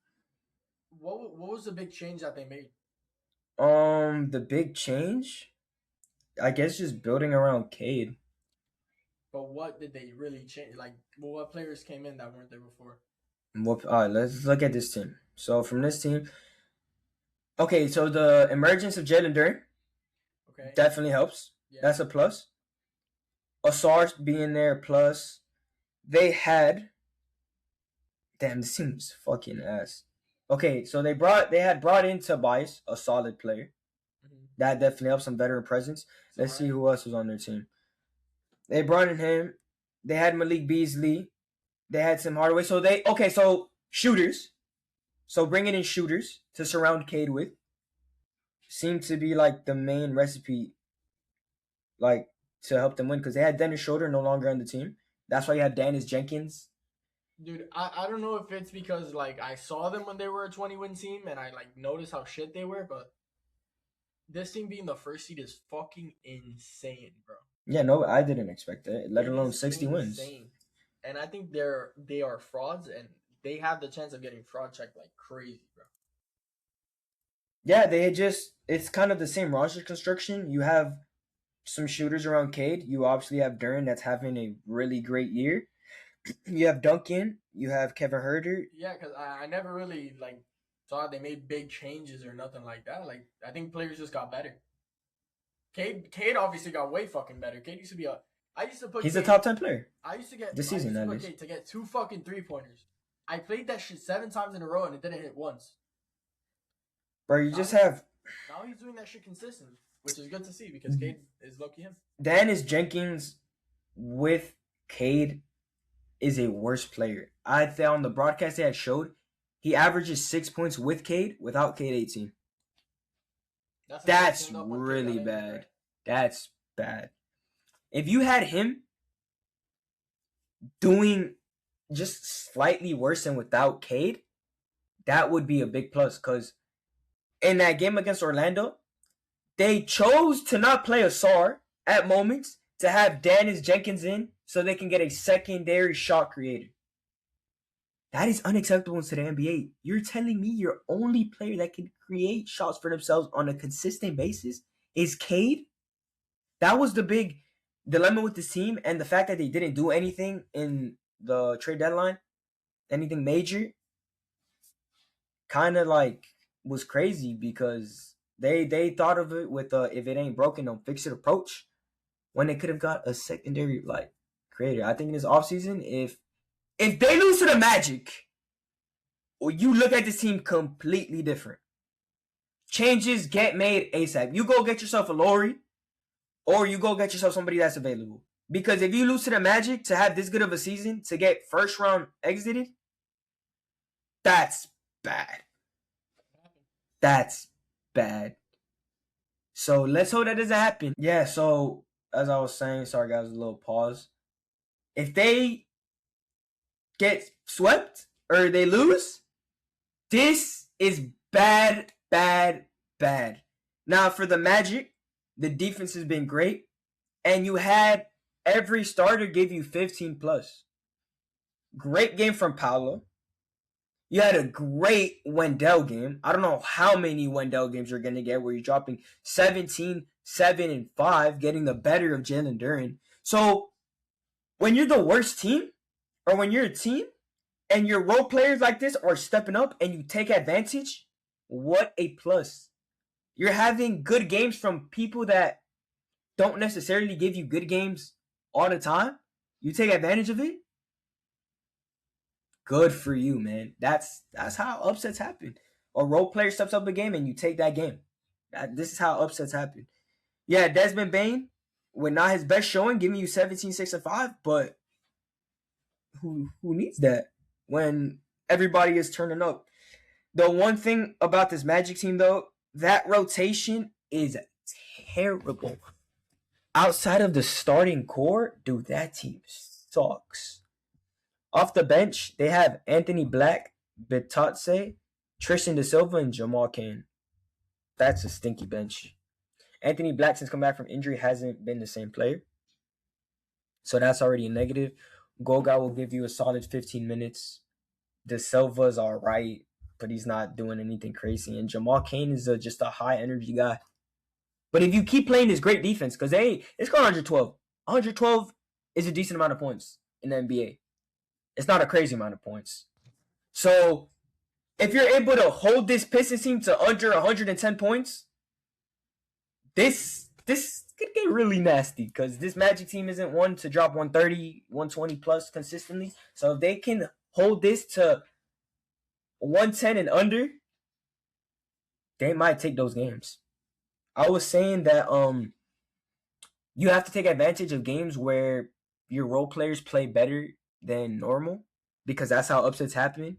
What was the big change that they made?
The big change, I guess, just building around Cade.
But what did they really change? Like, what players came in that weren't there before?
All right, let's look at this team. So from this team, okay, so the emergence of Jalen Duren definitely helps. Yeah. That's a plus. Asar being there, plus they had. Damn, this team's fucking ass. Okay, so they had brought in Tobias, a solid player. Mm-hmm. That definitely helps, some veteran presence. Let's see who else was on their team. They brought in him. They had Malik Beasley. They had Tim Hardaway. So shooters. So bringing in shooters to surround Cade with seemed to be like the main recipe, like to help them win, because they had Dennis Schroeder no longer on the team. That's why you have Dennis Jenkins.
Dude, I don't know if it's because like I saw them when they were a 20-win team and I like noticed how shit they were, but this team being the first seed is fucking insane, bro.
Yeah, no, I didn't expect that, let alone 60 wins.
And I think they are frauds, and they have the chance of getting fraud checked like crazy, bro.
Yeah, it's kind of the same roster construction. You have some shooters around Cade. You obviously have Duren that's having a really great year. You have Duncan. You have Kevin Huerter.
Yeah, because I never really saw they made big changes or nothing like that. Like, I think players just got better. Cade obviously got way fucking better. Cade used to be
He's a top 10 player.
I used to get
this season.
I used to put Cade to get 2 fucking 3-pointers. I played that shit 7 times in a row and it didn't hit once.
Bro,
now he's doing that shit consistently, which is good to see because Cade is lucky him.
Dennis Jenkins with Cade is a worse player. I thought on the broadcast they had showed he averages 6 points with Cade, without Cade 18. That's really bad. Right? That's bad. If you had him doing just slightly worse than without Cade, that would be a big plus, because in that game against Orlando, they chose to not play Asar at moments to have Dennis Jenkins in so they can get a secondary shot creator. That is unacceptable to the NBA. You're telling me your only player that can create shots for themselves on a consistent basis is Cade? That was the big dilemma with this team, and the fact that they didn't do anything in the trade deadline, anything major, kind of was crazy, because they thought of it with if it ain't broken, don't fix it approach, when they could have got a secondary creator. I think in this offseason, if they lose to the Magic, or you look at this team completely different. Changes get made ASAP. You go get yourself a Laurie, or you go get yourself somebody that's available. Because if you lose to the Magic to have this good of a season, to get first round exited, that's bad. That's bad. So let's hope that doesn't happen. Yeah, so as I was saying, sorry guys, a little pause. If they get swept or they lose, this is bad. Now for the Magic, the defense has been great, and you had every starter give you 15 plus. Great game from Paolo. You had a great Wendell game. I don't know how many Wendell games you're going to get where you're dropping 17, 7, and 5, getting the better of Jalen Duren. So when you're the worst team, or when you're a team, and your role players like this are stepping up and you take advantage, what a plus. You're having good games from people that don't necessarily give you good games all the time. You take advantage of it. Good for you, man. That's how upsets happen. A role player steps up a game and you take that game. This is how upsets happen. Yeah, Desmond Bane, with not his best showing, giving you 17, 6, and 5, but who needs that when everybody is turning up? The one thing about this Magic team, though, that rotation is terrible. Outside of the starting core, dude, that team sucks. Off the bench, they have Anthony Black, Bitadze, Tristan Da Silva, and Jamal Cain. That's a stinky bench. Anthony Black, since come back from injury, hasn't been the same player. So that's already a negative. Goga will give you a solid 15 minutes. Da Silva's all right, but he's not doing anything crazy. And Jamal Cain is just a high energy guy. But if you keep playing this great defense, because it's got 112. 112 is a decent amount of points in the NBA. It's not a crazy amount of points. So if you're able to hold this Pistons team to under 110 points, this could get really nasty because this Magic team isn't one to drop 130, 120 plus consistently. So if they can hold this to 110 and under, they might take those games. I was saying that you have to take advantage of games where your role players play better than normal because that's how upsets happen.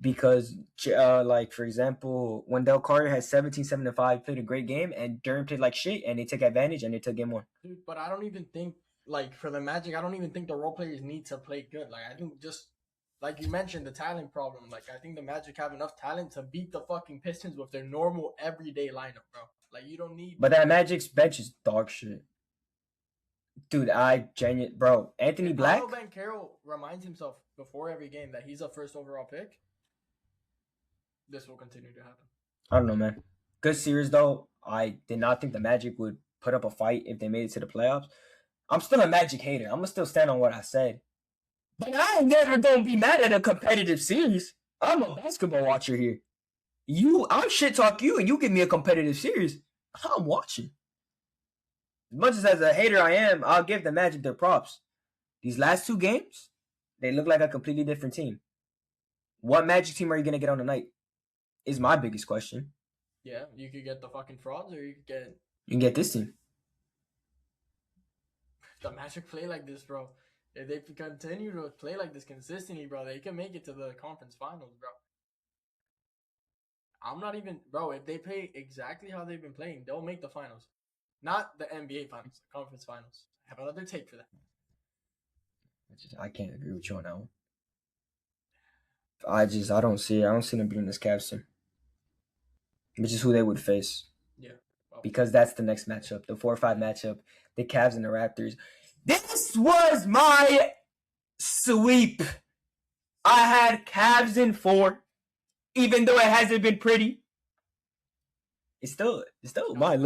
Because, like, for example, Wendell Carter has 17, 7, and 5, played a great game, and Durham played like shit, and they took advantage, and they took game one.
Dude, but I don't even think, like, for the Magic, I don't even think the role players need to play good. Like, I think just, like you mentioned, the talent problem. Like, I think the Magic have enough talent to beat the fucking Pistons with their normal, everyday lineup, bro. Like, you don't need...
But that Magic's bench is dog shit. Dude, bro, Anthony Black...
Paolo Banchero reminds himself before every game that he's a first overall pick. This will continue to happen.
I don't know, man. Good series, though. I did not think the Magic would put up a fight if they made it to the playoffs. I'm still a Magic hater. I'm going to still stand on what I said. But I ain't never going to be mad at a competitive series. I'm a basketball watcher here. I'm shit talk you, and you give me a competitive series. I'm watching. As much as a hater I am, I'll give the Magic their props. These last two games, they look like a completely different team. What Magic team are you going to get on tonight? Is my biggest question.
Yeah, you could get the fucking frauds, or you
can get this team.
If the Magic play like this, bro, if they continue to play like this consistently, bro, they can make it to the conference finals, bro. I'm not even, bro, if they play exactly how they've been playing, they'll make the finals. Not the NBA finals, the conference finals. I have another take for that.
I can't agree with you on that one. I don't see it. I don't see them beating this Cavs team. Which is who they would face.
Yeah. Well,
because that's the next matchup. The 4-5 matchup. The Cavs and the Raptors. This was my sweep. I had Cavs in 4. Even though it hasn't been pretty. It still might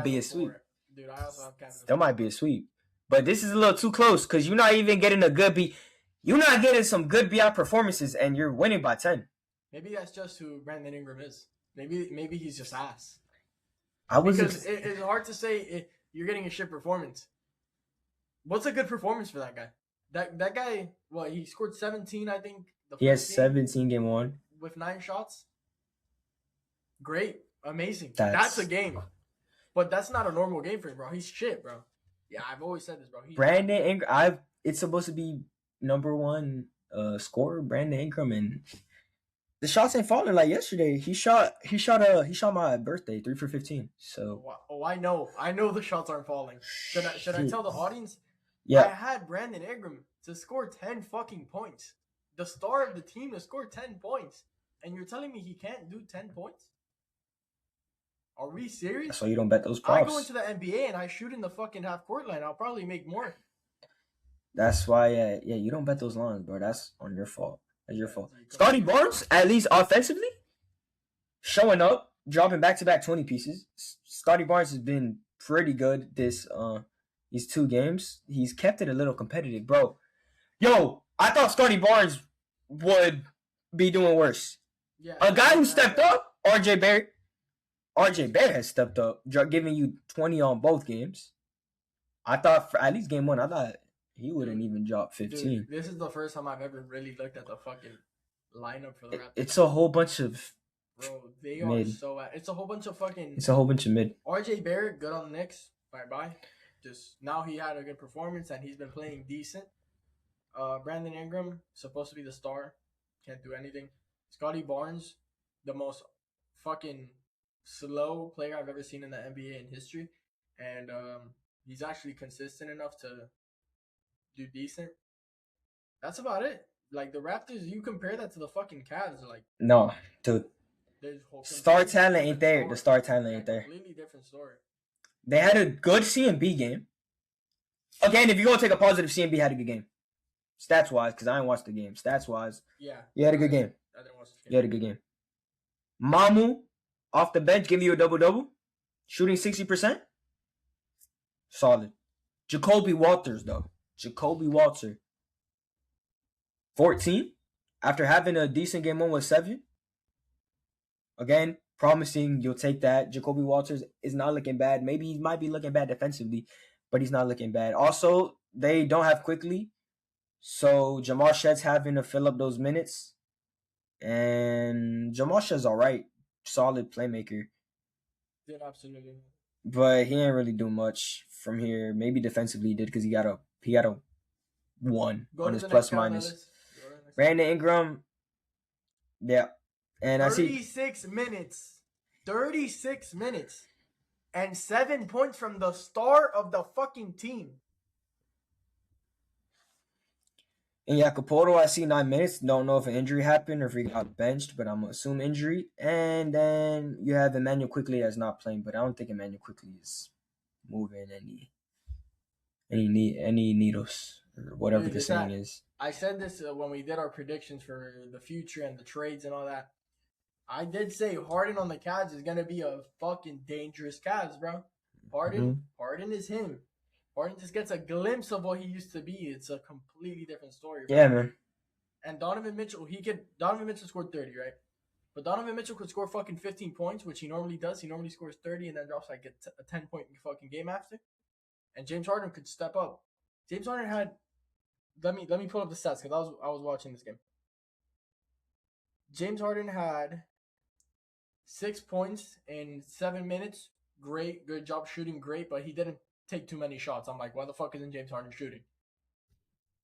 be a sweep.
Dude, I also have Cavs.
Still might be a sweep. But this is a little too close because you're not even getting a good beat. You're not getting some good BI performances, and you're winning by 10.
Maybe that's just who Brandon Ingram is. Maybe he's just ass.
Because
it's hard to say if you're getting a shit performance. What's a good performance for that guy? That guy, well, he scored 17, I think.
He has 17 game 1.
With 9 shots. Great. Amazing. That's a game. But that's not a normal game for him, bro. He's shit, bro. Yeah, I've always said this, bro.
Brandon Ingram, it's supposed to be number 1 scorer, Brandon Ingram, and the shots ain't falling like yesterday. He shot my birthday 3 for 15. So
I know the shots aren't falling. Should I tell the audience?
Yeah,
I had Brandon Ingram to score 10 fucking points. The star of the team to score 10 points, and you're telling me he can't do 10 points? Are we serious?
So you don't bet those props.
I go into the NBA and I shoot in the fucking half court line. I'll probably make more.
That's why, you don't bet those lines, bro. That's on your fault. That's your fault. Scotty Barnes, at least offensively, showing up, dropping back-to-back 20 pieces. Scotty Barnes has been pretty good these 2 games. He's kept it a little competitive, bro. Yo, I thought Scotty Barnes would be doing worse.
Yeah,
a guy who stepped up, RJ Barrett. RJ Barrett has stepped up, giving you 20 on both games. I thought for at least game 1, I thought he wouldn't even drop 15.
Dude, this is the first time I've ever really looked at the fucking lineup for the Raptors.
It's a whole bunch of...
Bro, they
mid.
are so... It's a whole bunch of fucking...
It's a whole bunch of mid.
RJ Barrett, good on the Knicks. bye. Just now he had a good performance and he's been playing decent. Brandon Ingram supposed to be the star, can't do anything. Scotty Barnes, the most fucking slow player I've ever seen in the NBA in history, and he's actually consistent enough to do decent. That's about it. Like the Raptors, you compare that to the fucking Cavs, like
No, dude.
there's
Star talent ain't there. The star talent ain't there.
Completely different story.
They had a good CMB game. Again, if you're going to take a positive, CMB had a good game. Stats wise, because I didn't watch the game. Stats wise,
yeah,
you had a good game.
I didn't watch this game.
You had a good game. Mamu, off the bench, giving you a double-double. Shooting 60%. Solid. Jacoby Walters, though. Jacoby Walters. 14. After having a decent game on with 7. Again, promising you'll take that. Jacoby Walters is not looking bad. Maybe he might be looking bad defensively, but he's not looking bad. Also, they don't have Quickly, so Jamal Shedd's having to fill up those minutes. And Jamal Shedd's all right. Solid playmaker.
Yeah, absolutely.
But he ain't really do much from here. Maybe defensively he did because he got a 1 on his plus minus. Brandon Ingram, yeah. And
36 minutes. 36 minutes. And 7 points from the star of the fucking team.
In Jacopoto, I see 9 minutes. Don't know if an injury happened or if he got benched, but I'm going to assume injury. And then you have Emmanuel Quickly that's not playing, but I don't think Emmanuel Quickly is moving any needles or whatever the saying is.
I said this when we did our predictions for the future and the trades and all that. I did say Harden on the Cavs is going to be a fucking dangerous Cavs, bro. Harden is him. Harden just gets a glimpse of what he used to be. It's a completely different story, bro.
Yeah, man.
And Donovan Mitchell, Donovan Mitchell scored 30, right? But Donovan Mitchell could score fucking 15 points, which he normally does. He normally scores 30 and then drops like a 10-point fucking game after. And James Harden could step up. James Harden had, let me pull up the stats because I was watching this game. James Harden had 6 points in 7 minutes. Great, good job shooting, great, but he didn't take too many shots. I'm like, why the fuck isn't James Harden shooting?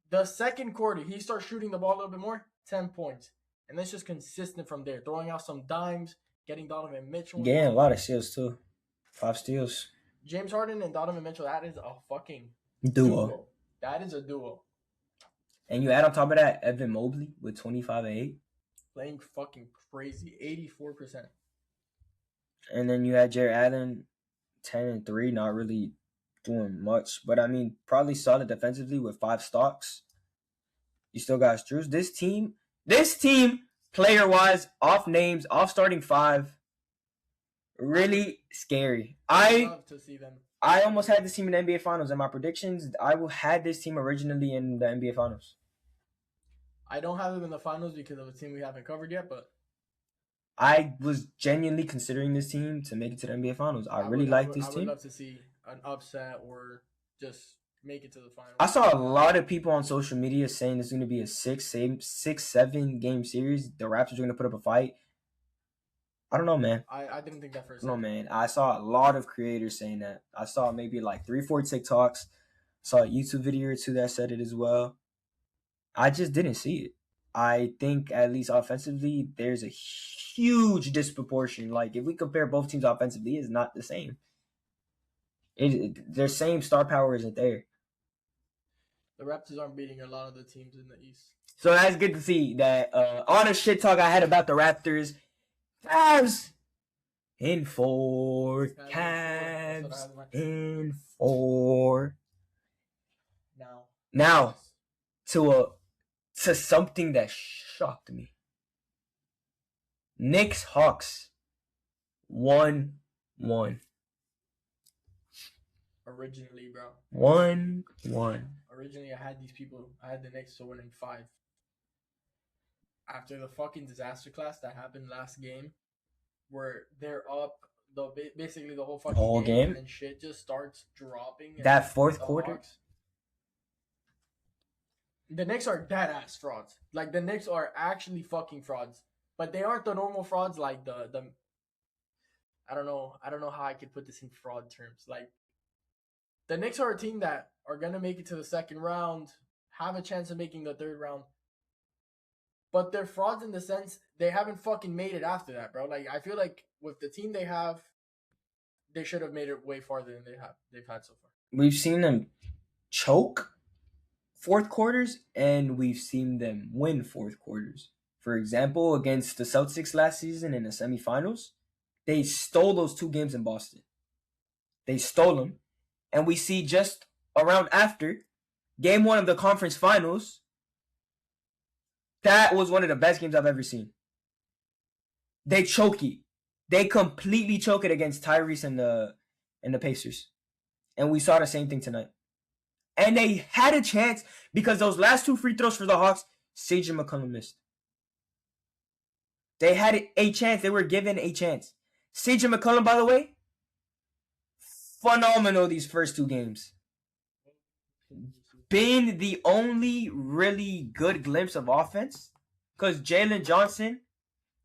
The second quarter, he starts shooting the ball a little bit more, 10 points. And that's just consistent from there. Throwing out some dimes, getting Donovan Mitchell.
Yeah, a lot of steals too. 5 steals.
James Harden and Donovan Mitchell, that is a fucking
duo.
That is a duo.
And you add on top of that Evan Mobley with 25 and 8.
Playing fucking crazy, 84%.
And then you had Jared Allen, 10 and 3, not really doing much. But I mean, probably solid defensively with 5 stocks. You still got Struz. This team, player-wise, off names, off starting 5, really scary.
I love to see them.
I almost had this team in the NBA Finals. In my predictions, I had this team originally in the NBA Finals. I
don't have them in the finals because of a team we haven't covered yet, but
I was genuinely considering this team to make it to the NBA Finals. I really like this team. I
would love to see an upset or just make it to the finals.
I saw a lot of people on social media saying it's going to be a 6-7 game series. The Raptors are going to put up a fight. I don't know, man.
I didn't think that for a second.
No, man. I saw a lot of creators saying that. I saw maybe like 3-4 TikToks. Saw a YouTube video or 2 that said it as well. I just didn't see it. I think at least offensively, there's a huge disproportion. Like if we compare both teams offensively, it's not the same. Their same star power isn't there.
The Raptors aren't beating a lot of the teams in the East.
So that's good to see that all the shit talk I had about the Raptors, Cavs in 4. Cavs in 4. Now to something that shocked me. Knicks Hawks 1-1.
Originally, bro.
1-1.
Originally, I had the Knicks winning 5. After the fucking disaster class that happened last game, where they're up, basically the whole game and shit just starts dropping.
That fourth quarter.
Hawks, the Knicks are dead ass frauds. Like the Knicks are actually fucking frauds, but they aren't the normal frauds like the. I don't know how I could put this in fraud terms. Like the Knicks are a team that are gonna make it to the second round, have a chance of making the third round. But they're frauds in the sense they haven't fucking made it after that, bro. Like I feel like with the team they have, they should have made it way farther than they've had so far.
We've seen them choke fourth quarters, and we've seen them win fourth quarters. For example, against the Celtics last season in the semifinals, they stole those 2 games in Boston. They stole them. And we see just around after, game 1 of the conference finals, that was one of the best games I've ever seen. They choke it. They completely choke it against Tyrese and the Pacers. And we saw the same thing tonight. And they had a chance because those last 2 free throws for the Hawks, Sage and McCollum missed. They had a chance. They were given a chance. Sage and McCollum, by the way, phenomenal these first 2 games. Been the only really good glimpse of offense because Jalen Johnson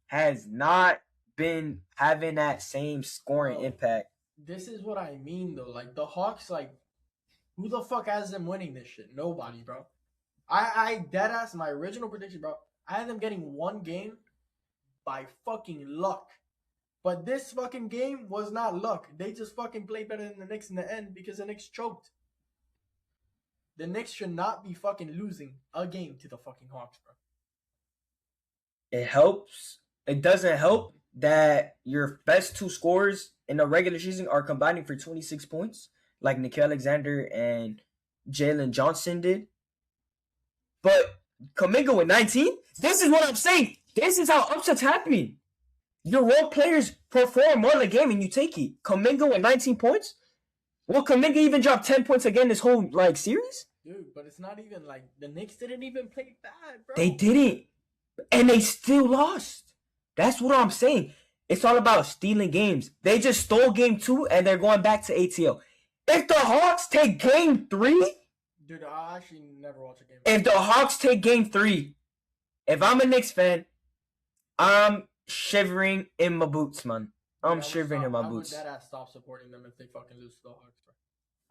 has not been having that same scoring impact.
This is what I mean, though. Like, the Hawks, like, who the fuck has them winning this shit? Nobody, bro. I deadass, my original prediction, bro, I had them getting 1 game by fucking luck. But this fucking game was not luck. They just fucking played better than the Knicks in the end because the Knicks choked. The Knicks should not be fucking losing a game to the fucking Hawks, bro.
It helps. It doesn't help that your best 2 scorers in the regular season are combining for 26 points, like Nickeil Alexander and Jalen Johnson did. But Kuminga with 19? This is what I'm saying. This is how upsets happen. Your role players perform more in the game and you take it. Kuminga with 19 points? Will Kuminga even drop 10 points again this whole series?
Dude, but it's not even like the Knicks didn't even play bad, bro.
They didn't. And they still lost. That's what I'm saying. It's all about stealing games. They just stole game 2 and they're going back to ATL. If the Hawks take game 3...
Dude, I actually never watch a game.
If the Hawks take game 3, if I'm a Knicks fan, I'm shivering in my boots, man. I'm shivering in my boots.
I would deadass stop supporting them if they fucking lose to the Hawks, bro.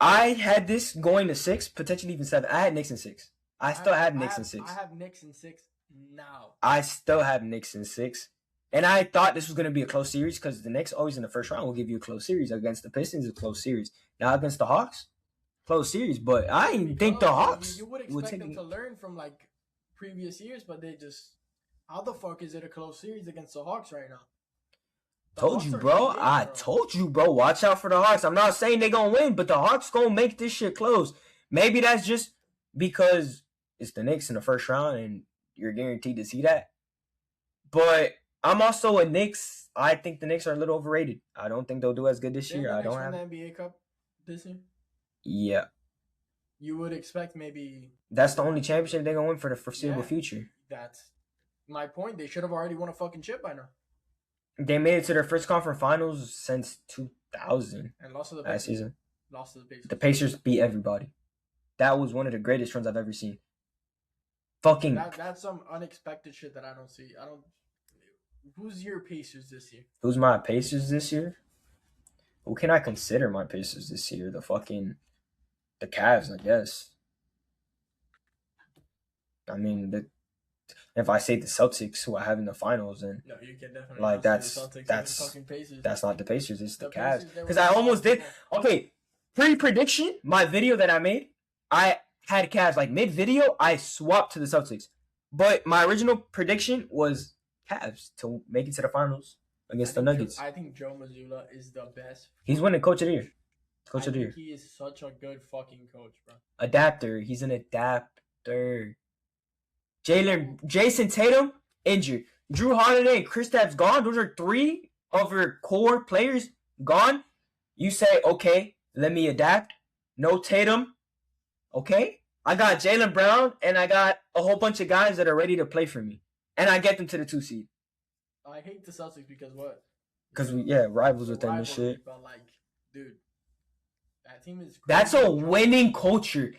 I had this going to 6, potentially even 7. I had Knicks in 6. I still have Knicks in 6.
I have Knicks in 6 now.
I still have Knicks in 6. And I thought this was going to be a close series because the Knicks always in the first round will give you a close series. Against the Pistons, a close series. Now against the Hawks, close series. But I didn't think the Hawks
you would expect them to learn from like previous years, but they just... How the fuck is it a close series against the Hawks right now?
Told you, bro. I told you, bro. Watch out for the Hawks. I'm not saying they're going to win, but the Hawks going to make this shit close. Maybe that's just because it's the Knicks in the first round and you're guaranteed to see that. But I'm also a Knicks. I think the Knicks are a little overrated. I don't think they'll do as good this year. I don't have
the NBA Cup this year.
Yeah.
You would expect maybe
that's the only championship they're gonna win for the foreseeable future.
That's my point. They should have already won a fucking chip by now.
They made it to their first conference finals since 2000
and lost to the
last season.
Lost to the Pacers.
The Pacers beat everybody. That was one of the greatest runs I've ever seen. Fucking.
That's some unexpected shit that I don't see. I don't. Who's your Pacers this year?
Who's my Pacers this year? Who can I consider my Pacers this year? The Cavs, I guess. I mean, if I say the Celtics, who I have in the finals, and
no, you can definitely
like that's not the Pacers. It's the Cavs. Because I almost did. Okay, pre-prediction, my video that I made, I had Cavs. Like mid-video, I swapped to the Celtics. But my original prediction was Cavs to make it to the finals against the Nuggets.
I think Joe Mazzulla is the best.
He's winning Coach of the Year. Coach of the Year.
He is such a good fucking coach, bro.
Adapter. He's an adapter. Jason Tatum, injured. Drew Holiday and Kristaps gone. Those are 3 of your core players gone. You say, okay, let me adapt. No Tatum. Okay. I got Jaylen Brown, and I got a whole bunch of guys that are ready to play for me. And I get them to the 2 seed.
I hate the Celtics because what?
Because rivals with them and shit.
But like, dude, that team is.
That's a winning culture.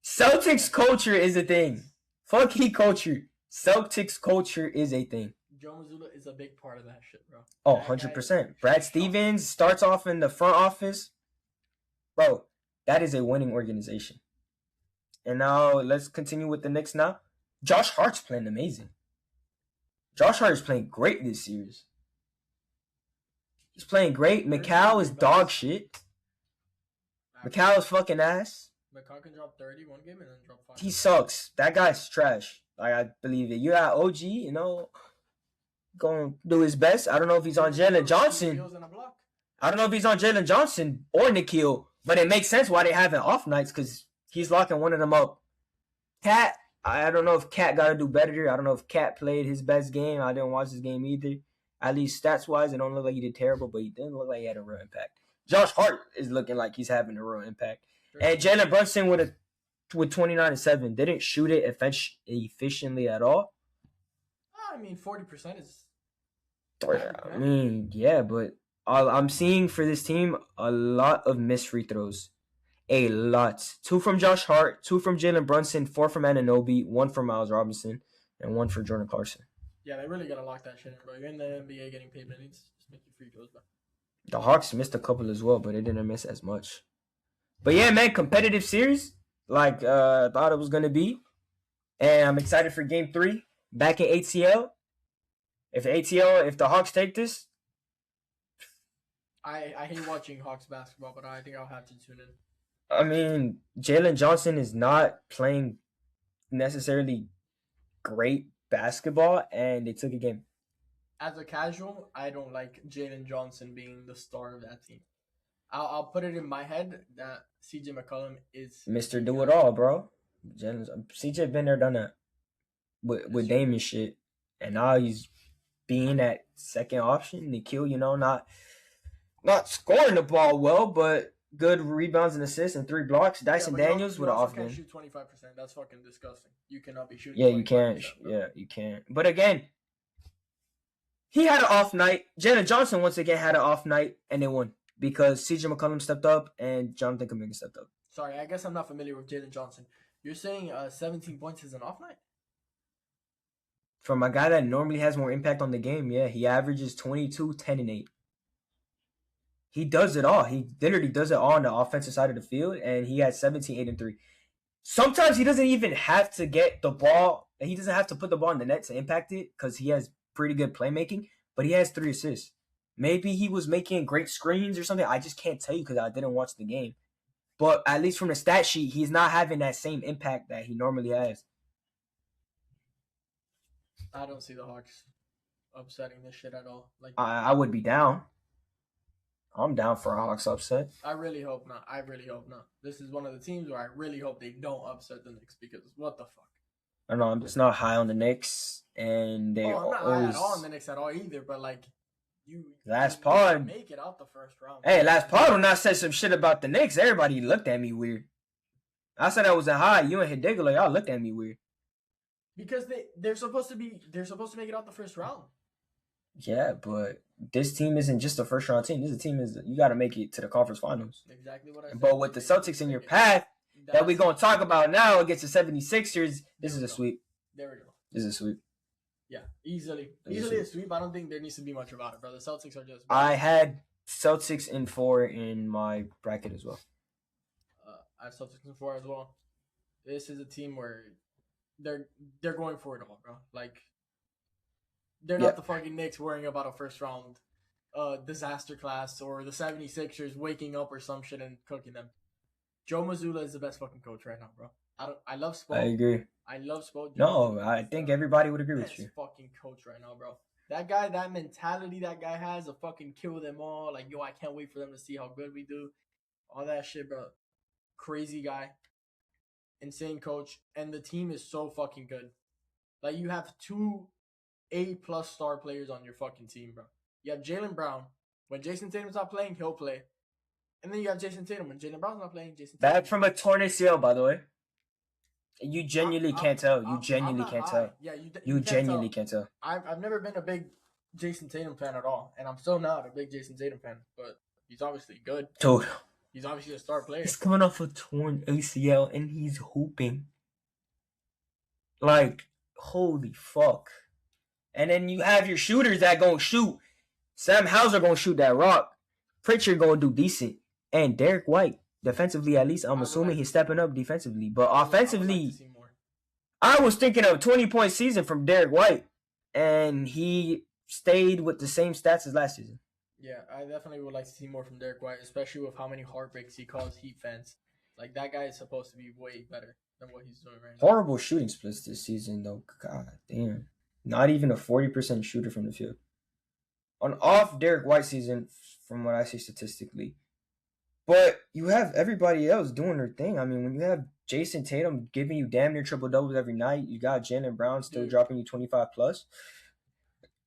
Celtics culture is a thing. Fuck he culture. Celtics culture is a thing.
Joe Mazzulla is a big part of that shit, bro.
Oh, 100%. Brad Stevens starts off in the front office. Bro, That is a winning organization. And now let's continue with the Knicks now. Josh Hart's playing amazing. Josh Hart is playing great this series. He's playing great. McCall is dog shit. McCall is fucking ass.
McCall can drop 30 one game and then drop 5.
He sucks. That guy's trash. Like, I believe it. You got OG, going to do his best. I don't know if he's on Jalen Johnson. I don't know if he's on Jalen Johnson or Nikhil, but it makes sense why they having off nights because he's locking one of them up. Cat, I don't know if Cat got to do better here. I don't know if Cat played his best game. I didn't watch his game either. At least stats-wise, it don't look like he did terrible, but he didn't look like he had a real impact. Josh Hart is looking like he's having a real impact. And Jalen Brunson with 29-7 didn't shoot it efficiently at all.
I mean, 40% is...
I mean, yeah, but I'm seeing for this team a lot of missed free throws. A lot. 2 from Josh Hart, 2 from Jalen Brunson, 4 from Anunoby, 1 from Miles Robinson, and 1 for Jordan Clarkson.
Yeah, they really got to lock that shit in, bro. You're in the NBA getting paid minutes. Just make your free throws, bro.
The Hawks missed a couple as well, but they didn't miss as much. But yeah, man, competitive series like I thought it was going to be. And I'm excited for Game 3 back in ATL. If the Hawks take this.
I hate watching Hawks basketball, but I think I'll have to tune in.
I mean, Jalen Johnson is not playing necessarily great basketball, and they took a game.
As a casual, I don't like Jalen Johnson being the star of that team. I'll put it in my head that CJ McCollum is
Mr. Do It All, bro. CJ been there, done that with Dame and shit, and now he's being that second option. Nikhil, not scoring the ball well, but good rebounds and assists and 3 blocks. Dyson Daniels with an off game.
You can't shoot 25%. That's fucking disgusting. You cannot be shooting.
Yeah, you can't. Yeah, you can't. But again, he had an off night. Jalen Johnson once again had an off night, and they won because CJ McCollum stepped up and Jonathan Kuminga stepped up.
Sorry, I guess I'm not familiar with Jalen Johnson. You're saying 17 points is an off night?
From a guy that normally has more impact on the game, yeah, he averages 22, 10, and 8. He does it all. He literally does it all on the offensive side of the field, and he had 17, 8, and 3. Sometimes he doesn't even have to get the ball. He doesn't have to put the ball in the net to impact it because he has pretty good playmaking, but he has 3 assists. Maybe he was making great screens or something. I just can't tell you because I didn't watch the game. But at least from the stat sheet, he's not having that same impact that he normally has.
I don't see the Hawks upsetting this shit at all. Like
I would be down. I'm down for a Hawks upset.
I really hope not. This is one of the teams where I really hope they don't upset the Knicks because what the fuck?
I don't know. I'm just not high on the Knicks, and they
I'm not high at all on the Knicks at all either. But like, you
pod
make it out the first round.
Hey, last pod when I said some shit about the Knicks, everybody looked at me weird. I said I wasn't high. You and Hidigler, y'all looked at me weird.
Because they're supposed to make it out the first round.
Yeah, but this team isn't just a first round team. This team is you got to make it to the conference finals.
Exactly what I said.
But with the Celtics in your path that we're going to talk about now against the 76ers, this is a sweep.
There we go.
This is a sweep.
Yeah, easily a sweep. I don't think there needs to be much about it, bro. The Celtics are just...
I had Celtics in 4 in my bracket as well.
I have Celtics in 4 as well. This is a team where they're going for it all, bro. Like, they're not the fucking Knicks worrying about a first round disaster class or the 76ers waking up or some shit and cooking them. Joe Mazzulla is the best fucking coach right now, bro. I love Spo.
I agree.
I love Spo.
No, I think everybody would agree with you.
Best fucking coach right now, bro. That guy, that mentality that guy has to fucking kill them all. Like, yo, I can't wait for them to see how good we do. All that shit, bro. Crazy guy. Insane coach. And the team is so fucking good. Like, you have 2 A+ star players on your fucking team, bro. You have Jaylen Brown. When Jason Tatum's not playing, he'll play. And then you have Jason Tatum. When Jaylen Brown's not playing, Jason Tatum.
Back from a torn ACL, by the way. You genuinely can't tell. You genuinely can't tell.
Yeah,
you genuinely can't tell.
I've never been a big Jason Tatum fan at all, and I'm still not a big Jason Tatum fan. But he's obviously good.
Dude,
he's obviously a star player.
He's coming off a torn ACL and he's hooping. Like, holy fuck! And then you have your shooters that gonna shoot. Sam Hauser gonna shoot that rock. Pritchard gonna do decent, and Derek White Defensively, at least, I'm assuming he's stepping up defensively. But offensively,
I would like to see more.
I was thinking of a 20-point season from Derek White, and he stayed with the same stats as last season.
Yeah, I definitely would like to see more from Derek White, especially with how many heartbreaks he calls Heat fans. Like, that guy is supposed to be way better than what he's doing right now.
Horrible shooting splits this season, though. God damn. Not even a 40% shooter from the field. On off Derek White season, from what I see statistically. But you have everybody else doing their thing. I mean, when you have Jason Tatum giving you damn near triple doubles every night, you got Jaylen Brown still dropping you 25 plus,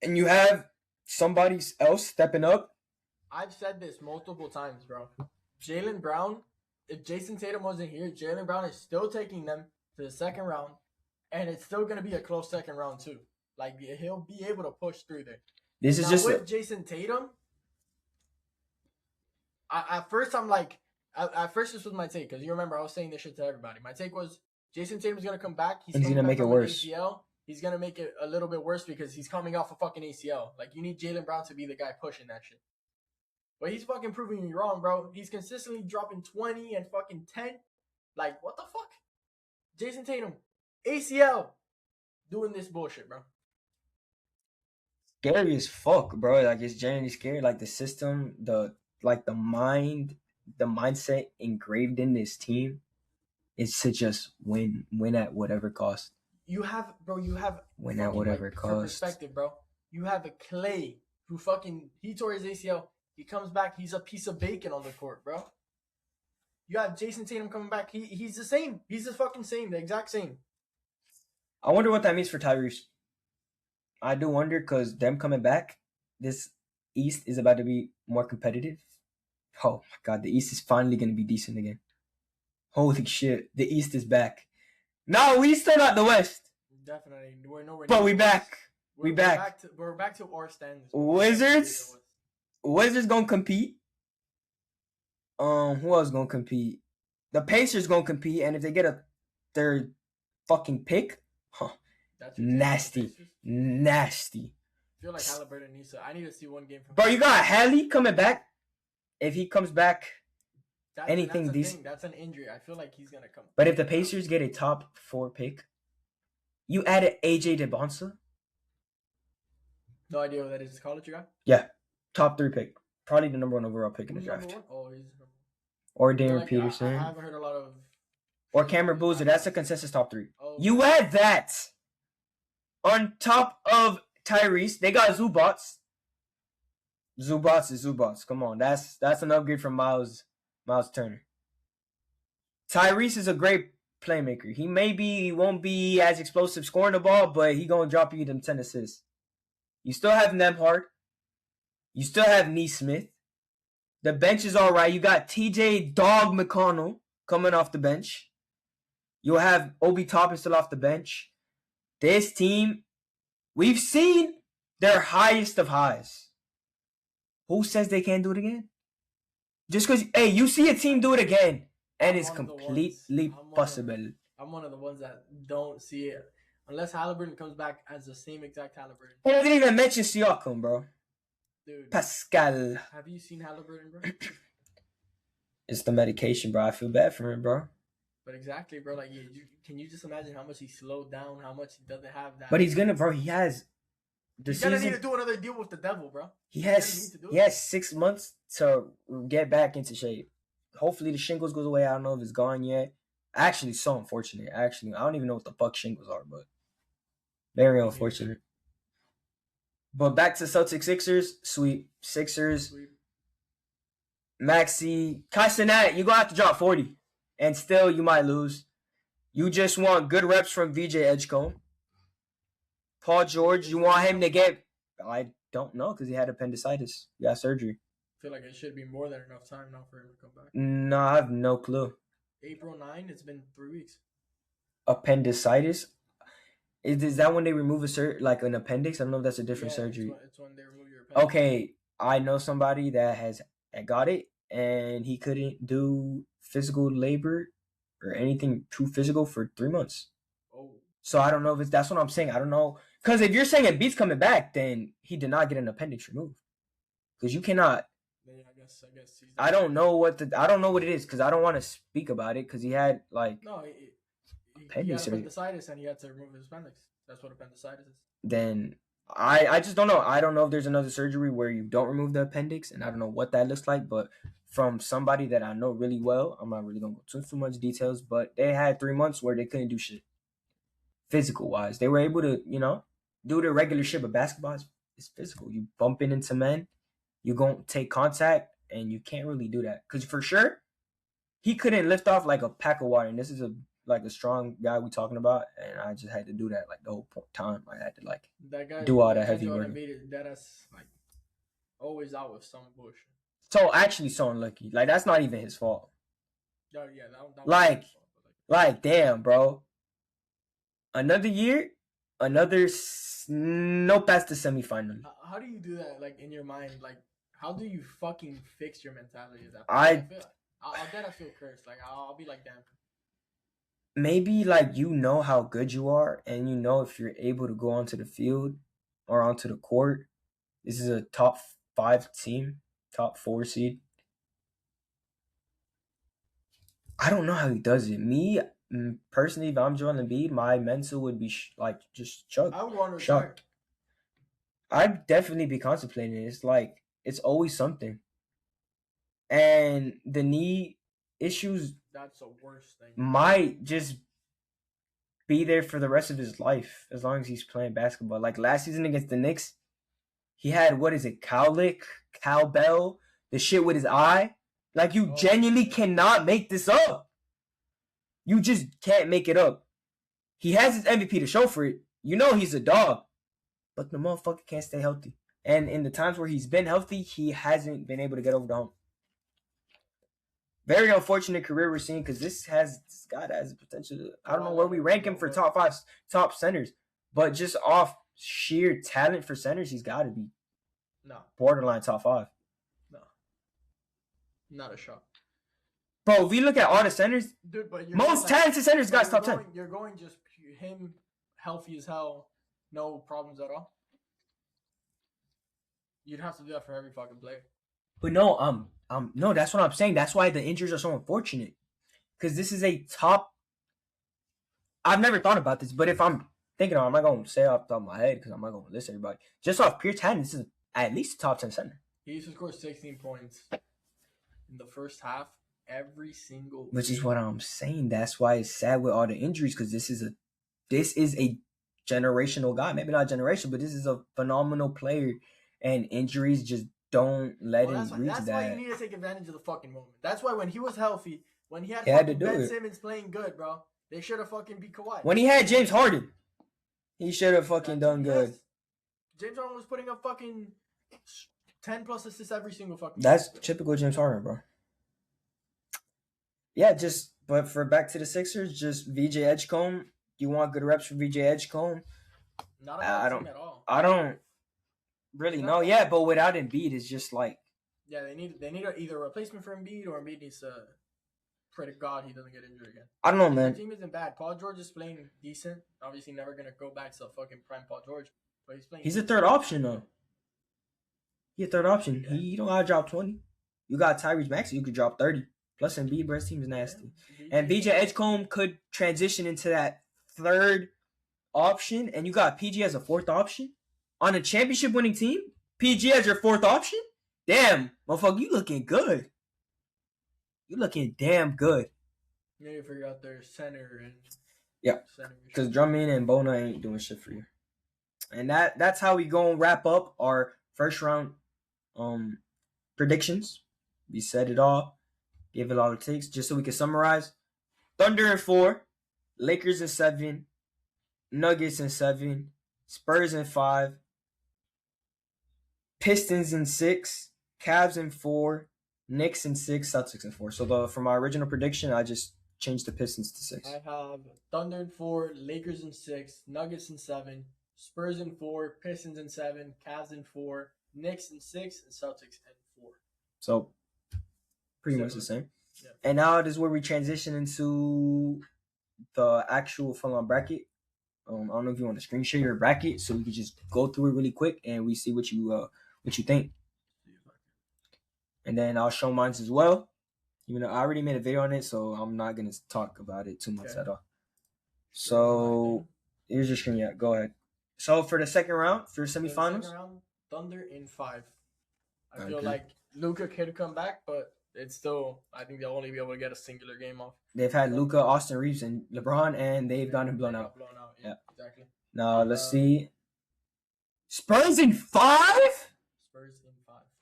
and you have somebody else stepping up.
I've said this multiple times, bro. Jaylen Brown, if Jason Tatum wasn't here, Jaylen Brown is still taking them to the second round, and it's still going to be a close second round too. Like, he'll be able to push through there.
This is just
with Jason Tatum. At first this was my take, because you remember I was saying this shit to everybody. My take was Jason Tatum's gonna come back.
He's gonna make it worse.
ACL. He's gonna make it a little bit worse because he's coming off a fucking ACL. Like, you need Jaylen Brown to be the guy pushing that shit. But he's fucking proving me wrong, bro. He's consistently dropping 20 and fucking 10. Like, what the fuck? Jason Tatum, ACL, doing this bullshit, bro.
Scary as fuck, bro. Like, it's genuinely scary. Like, the system, the mindset engraved in this team is to just win at whatever cost.
You have
win at whatever cost.
Perspective, bro. You have a Clay who he tore his ACL. He comes back, he's a piece of bacon on the court, bro. You have Jason Tatum coming back. He's the same. He's the fucking same, the exact same.
I wonder what that means for Tyrese. I do wonder, because them coming back, this East is about to be more competitive. Oh my God, the East is finally going to be decent again. Holy shit, the East is back. No, we still not the West.
Definitely, we're nowhere.
But we back.
We're back to our standards.
Wizards gonna compete. Who else gonna compete? The Pacers gonna compete, and if they get their fucking pick, nasty.
I feel like Halliburton I need to see one game from.
Bro, you got Hallie coming back. If he comes back, anything decent.
That's an injury. I feel like he's gonna come.
But if the Pacers get a top 4 pick, you added AJ DeBonsa.
No idea what that is. College guy?
Yeah, top 3 pick. Probably the number 1 overall pick in the draft.
Oh, he's
or Darren Peterson.
I haven't heard a lot of.
Or Cameron Boozer. That's a consensus top 3.
Oh,
you add that on top of Tyrese. They got Zubats. Zubats is Zubats. Come on, that's an upgrade from Miles Turner. Tyrese is a great playmaker. He won't be as explosive scoring the ball, but he gonna drop you them 10 assists. You still have Nembhard. You still have Neesmith. The bench is all right. You got TJ Dog McConnell coming off the bench. You'll have Obi Toppin still off the bench. This team, we've seen their highest of highs. Who says they can't do it again? Just because, hey, you see a team do it again, and it's completely possible.
I'm one of the ones that don't see it. Unless Halliburton comes back as the same exact Halliburton.
I didn't even mention Siakam, bro.
Dude.
Pascal.
Have you seen Halliburton, bro?
It's the medication, bro. I feel bad for him, bro.
But exactly, bro. Like, can you just imagine how much he slowed down, how much he doesn't have that?
But he's gonna, bro. He has.
He's gonna need to do another deal with the devil, bro.
He has 6 months to get back into shape. Hopefully the shingles goes away. I don't know if it's gone yet. Actually, so unfortunate. Actually, I don't even know what the fuck shingles are, but very unfortunate. But back to Celtics Sixers. Sweep. Sixers.
Sweep.
Maxey. Castanet, you're going to have to drop 40. And still, you might lose. You just want good reps from VJ Edgecombe. Paul George, you want him to get... I don't know, because he had appendicitis. He got surgery.
I feel like it should be more than enough time now for him to come back.
No, I have no clue.
April 9, it's been 3 weeks.
Appendicitis? Is that when they remove an appendix? I don't know if that's a different surgery.
It's when they remove your appendix.
Okay, I know somebody that has got it, and he couldn't do physical labor or anything too physical for 3 months.
Oh.
So I don't know if that's what I'm saying. I don't know. Because if you're saying Embiid's coming back, then he did not get an appendix removed. Because you cannot.
guess he's.
I don't know what it is because I don't want to speak about it because he had like
No, he had
appendix.
appendicitis and he had to remove his appendix. That's what appendicitis is.
Then I just don't know. I don't know if there's another surgery where you don't remove the appendix, and I don't know what that looks like. But from somebody that I know really well, I'm not really gonna go too much details. But they had 3 months where they couldn't do shit physical wise. They were able to, do the regular shit, but basketball is physical. You bumping into men, you gonna take contact, and you can't really do that because for sure he couldn't lift off like a pack of water. And this is a strong guy we talking about, and I just had to do that like the whole time. I had to like
that guy,
do all that heavy work.
That's like always out with some bullshit.
So actually, so unlucky. Like that's not even his fault.
Yeah, that
like, damn, bro. Another year, no past the semifinal.
How do you do that? Like in your mind, like how do you fucking fix your mentality?
I
feel cursed. Like I'll be like, damn.
Maybe like how good you are, and if you're able to go onto the field or onto the court. This is a top 5 team, top 4 seed. I don't know how he does it. Me personally, if I'm Joel Embiid, my mental would be just chucked.
I would want to retire.
I'd definitely be contemplating it. It's like it's always something, and the knee issues.
That's the worst thing.
Might just be there for the rest of his life as long as he's playing basketball. Like last season against the Knicks, he had cowbell, the shit with his eye. Like you genuinely cannot make this up. You just can't make it up. He has his MVP to show for it. He's a dog, but the motherfucker can't stay healthy. And in the times where he's been healthy, he hasn't been able to get over the hump. Very unfortunate career we're seeing because this guy has the potential. I don't know where we rank him for top 5 top centers, but just off sheer talent for centers, he's got to be borderline top 5.
No, not a shot.
Bro, if we look at all the centers,
dude, but
most talented centers got top 10.
You're going just him healthy as hell, no problems at all. You'd have to do that for every fucking player.
But no, no, that's what I'm saying. That's why the injuries are so unfortunate. Because this is a top. I've never thought about this, but if I'm thinking, I'm not going to say off the top of my head because I'm not going to list everybody. Just off pure talent, this is at least a top 10 center.
He used to score 16 points in the first half every single.
Which is what I'm saying. That's why it's sad with all the injuries because this is a generational guy. Maybe not generation, but this is a phenomenal player, and injuries just don't let him reach that.
That's why you need to take advantage of the fucking moment. That's why when he was healthy, when he had to do Ben Simmons playing good, bro, they should have fucking beat Kawhi.
When he had James Harden, he should have fucking done good.
James Harden was putting up fucking 10 plus assists every single fucking.
That's typical James Harden, bro. Yeah, but for back to the Sixers, just VJ Edgecombe. You want good reps for VJ Edgecombe?
Not a bad team at all.
I don't really know. Yeah, but without Embiid, it's just like.
Yeah, they need either a replacement for Embiid or Embiid needs to pray to God he doesn't get injured again.
I don't know, man.
The team isn't bad. Paul George is playing decent. Obviously, never gonna go back to fucking prime Paul George, but he's playing.
He's a third option though. He's a third option. Yeah. He don't gotta drop 20. You got Tyrese Maxey, you could drop 30. Plus Embiid, bro, his team is nasty. Yeah, and VJ Edgecombe could transition into that third option, and you got PG as a fourth option on a championship-winning team. PG as your fourth option. Damn, motherfucker, you looking good. You looking damn good.
You need to figure out their center and
because Drummond and Bona ain't doing shit for you. And that's how we gonna wrap up our first round predictions. We said it all. Gave it all it takes. Just so we can summarize. Thunder in 4. Lakers in 7. Nuggets in 7. Spurs in 5. Pistons in 6. Cavs in 4. Knicks in 6. Celtics in 4. So from my original prediction, I just changed the Pistons to 6.
I have Thunder in 4. Lakers in 6. Nuggets in 7. Spurs in 4. Pistons in 7. Cavs in 4. Knicks in 6. And Celtics in 4.
So pretty much the same. Yeah. And now this is where we transition into the actual full-on bracket. I don't know if you want to screen share your bracket so we can just go through it really quick and we see what you think. And then I'll show mine as well. Even though I already made a video on it, so I'm not gonna talk about it too much at all. So here's your screen. Yeah, go ahead. So for the second round, for semifinals,
second round, Thunder in 5. I feel like Luka could come back, but it's still, I think they'll only be able to get a singular game off.
They've had Luka, Austin Reeves, and LeBron, and they've gotten blown out.
Yeah, exactly.
Now let's see. Spurs in 5.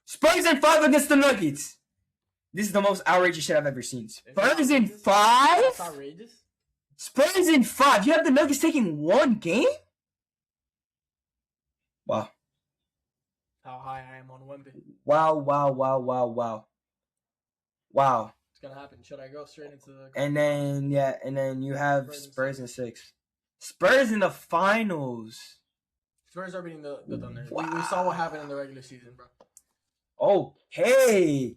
Spurs in 5 against the Nuggets. This is the most outrageous shit I've ever seen. Spurs in 5.
That's outrageous.
Spurs in 5. You have the Nuggets taking one game. Wow.
How high I am on Wemby.
Wow.
It's gonna happen. Should I go straight into the?
And then you have Spurs in 6. Spurs in the finals.
Spurs are beating the Thunder. Wow. We saw what happened in the regular season, bro.
Okay.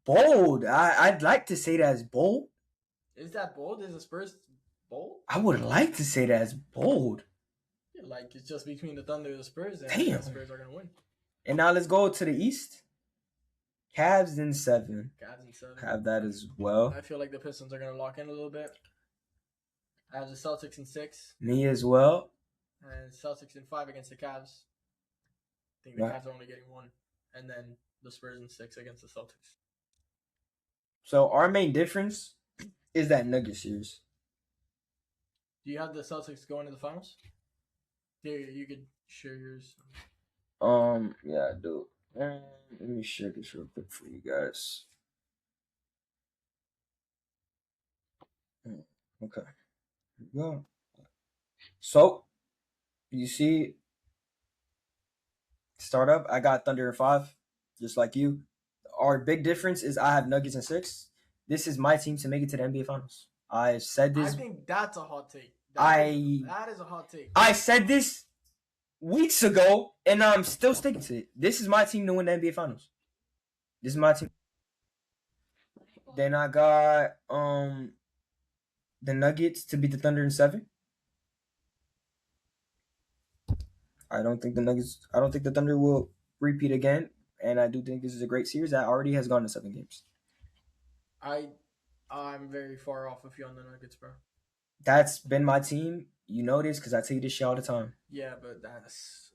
Bold. I'd like to say that as bold.
Is that bold? Is the Spurs bold?
I would like to say that as bold.
Yeah, like it's just between the Thunder and the Spurs, and
damn,
the Spurs are gonna win.
And now let's go to the East. Cavs in 7.
Cavs in 7.
Have that as well.
I feel like the Pistons are gonna lock in a little bit. I have the Celtics in 6.
Me as well.
And Celtics in 5 against the Cavs. I think the Cavs are only getting 1, and then the Spurs in 6 against the Celtics.
So our main difference is that Nuggets series.
Do you have the Celtics going to the finals? Here, you could share yours.
Yeah, I do. Let me share this real quick for you guys. Okay. Here we go. So, you see, startup, I got Thunder in 5, just like you. Our big difference is I have Nuggets in 6. This is my team to make it to the NBA Finals. I said this.
I think that's a hot take. That is a hot take.
I said this weeks ago, and I'm still sticking to it. This is my team to win the NBA Finals. This is my team. Then I got the Nuggets to beat the Thunder in 7. I don't think the Thunder will repeat again, and I do think this is a great series that already has gone to 7 games.
I'm very far off of you on the Nuggets, bro.
That's been my team. You know this because I tell you this shit all the time.
Yeah, but that's...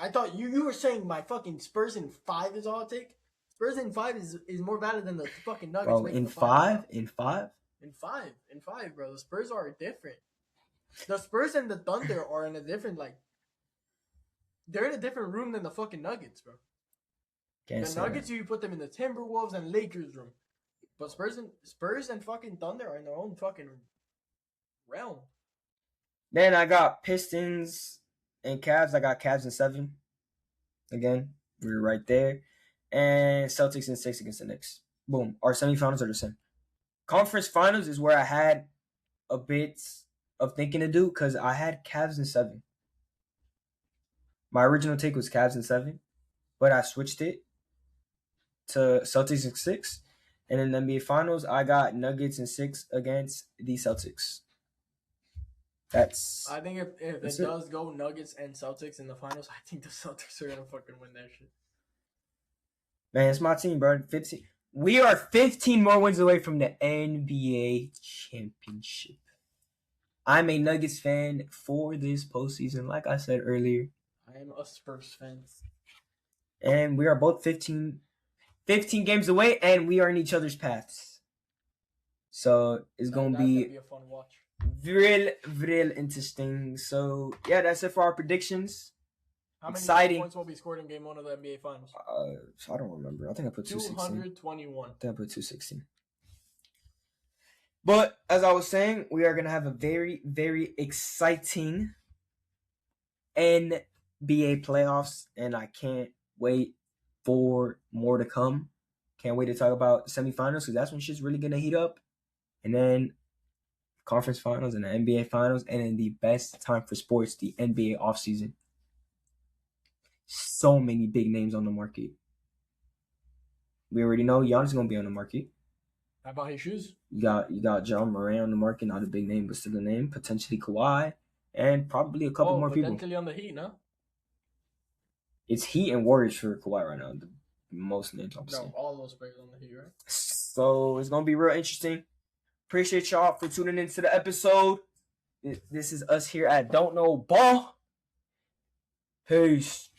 I thought you were saying my fucking Spurs in 5 is a hot take? Spurs in 5 is more valid than the fucking Nuggets.
Bro, in 5? In 5?
In 5, bro. The Spurs are different. The Spurs and the Thunder are in a different, like... They're in a different room than the fucking Nuggets, bro. The Nuggets, you put them in the Timberwolves and Lakers room. But Spurs and fucking Thunder are in their own fucking realm.
Then I got Pistons and Cavs. I got Cavs in 7. Again, we were right there. And Celtics in 6 against the Knicks. Boom. Our semifinals are the same. Conference finals is where I had a bit of thinking to do because I had Cavs in 7. My original take was Cavs in 7, but I switched it to Celtics in 6. And in the NBA Finals, I got Nuggets in 6 against the Celtics. I
think if it does go Nuggets and Celtics in the finals, I think the Celtics are gonna fucking win that shit.
Man, it's my team, bro. 15. We are 15 more wins away from the NBA championship. I'm a Nuggets fan for this postseason, like I said earlier.
I am a Spurs fan.
And we are both 15 games away, and we are in each other's paths. So it's gonna be
a fun watch.
Real interesting. So yeah, that's it for our predictions.
How many
Exciting.
points will be scored in Game 1 of the NBA Finals?
I don't remember. I think I put 216.
221.
I think I put 216. But as I was saying, we are gonna have a very, very exciting NBA playoffs, and I can't wait for more to come. Can't wait to talk about semifinals because that's when shit's really gonna heat up, and then conference finals and the NBA finals, and then the best time for sports, the NBA offseason. So many big names on the market. We already know Giannis gonna be on the market.
How about his shoes?
You got John Moran on the market, not a big name, but still a name. Potentially Kawhi, and probably a couple more people.
Potentially on the Heat, no?
It's Heat and Warriors for Kawhi right now. most names I'm saying.
No, all those players on the Heat, right?
So it's gonna be real interesting. Appreciate y'all for tuning into the episode. This is us here at Don't Know Ball. Peace.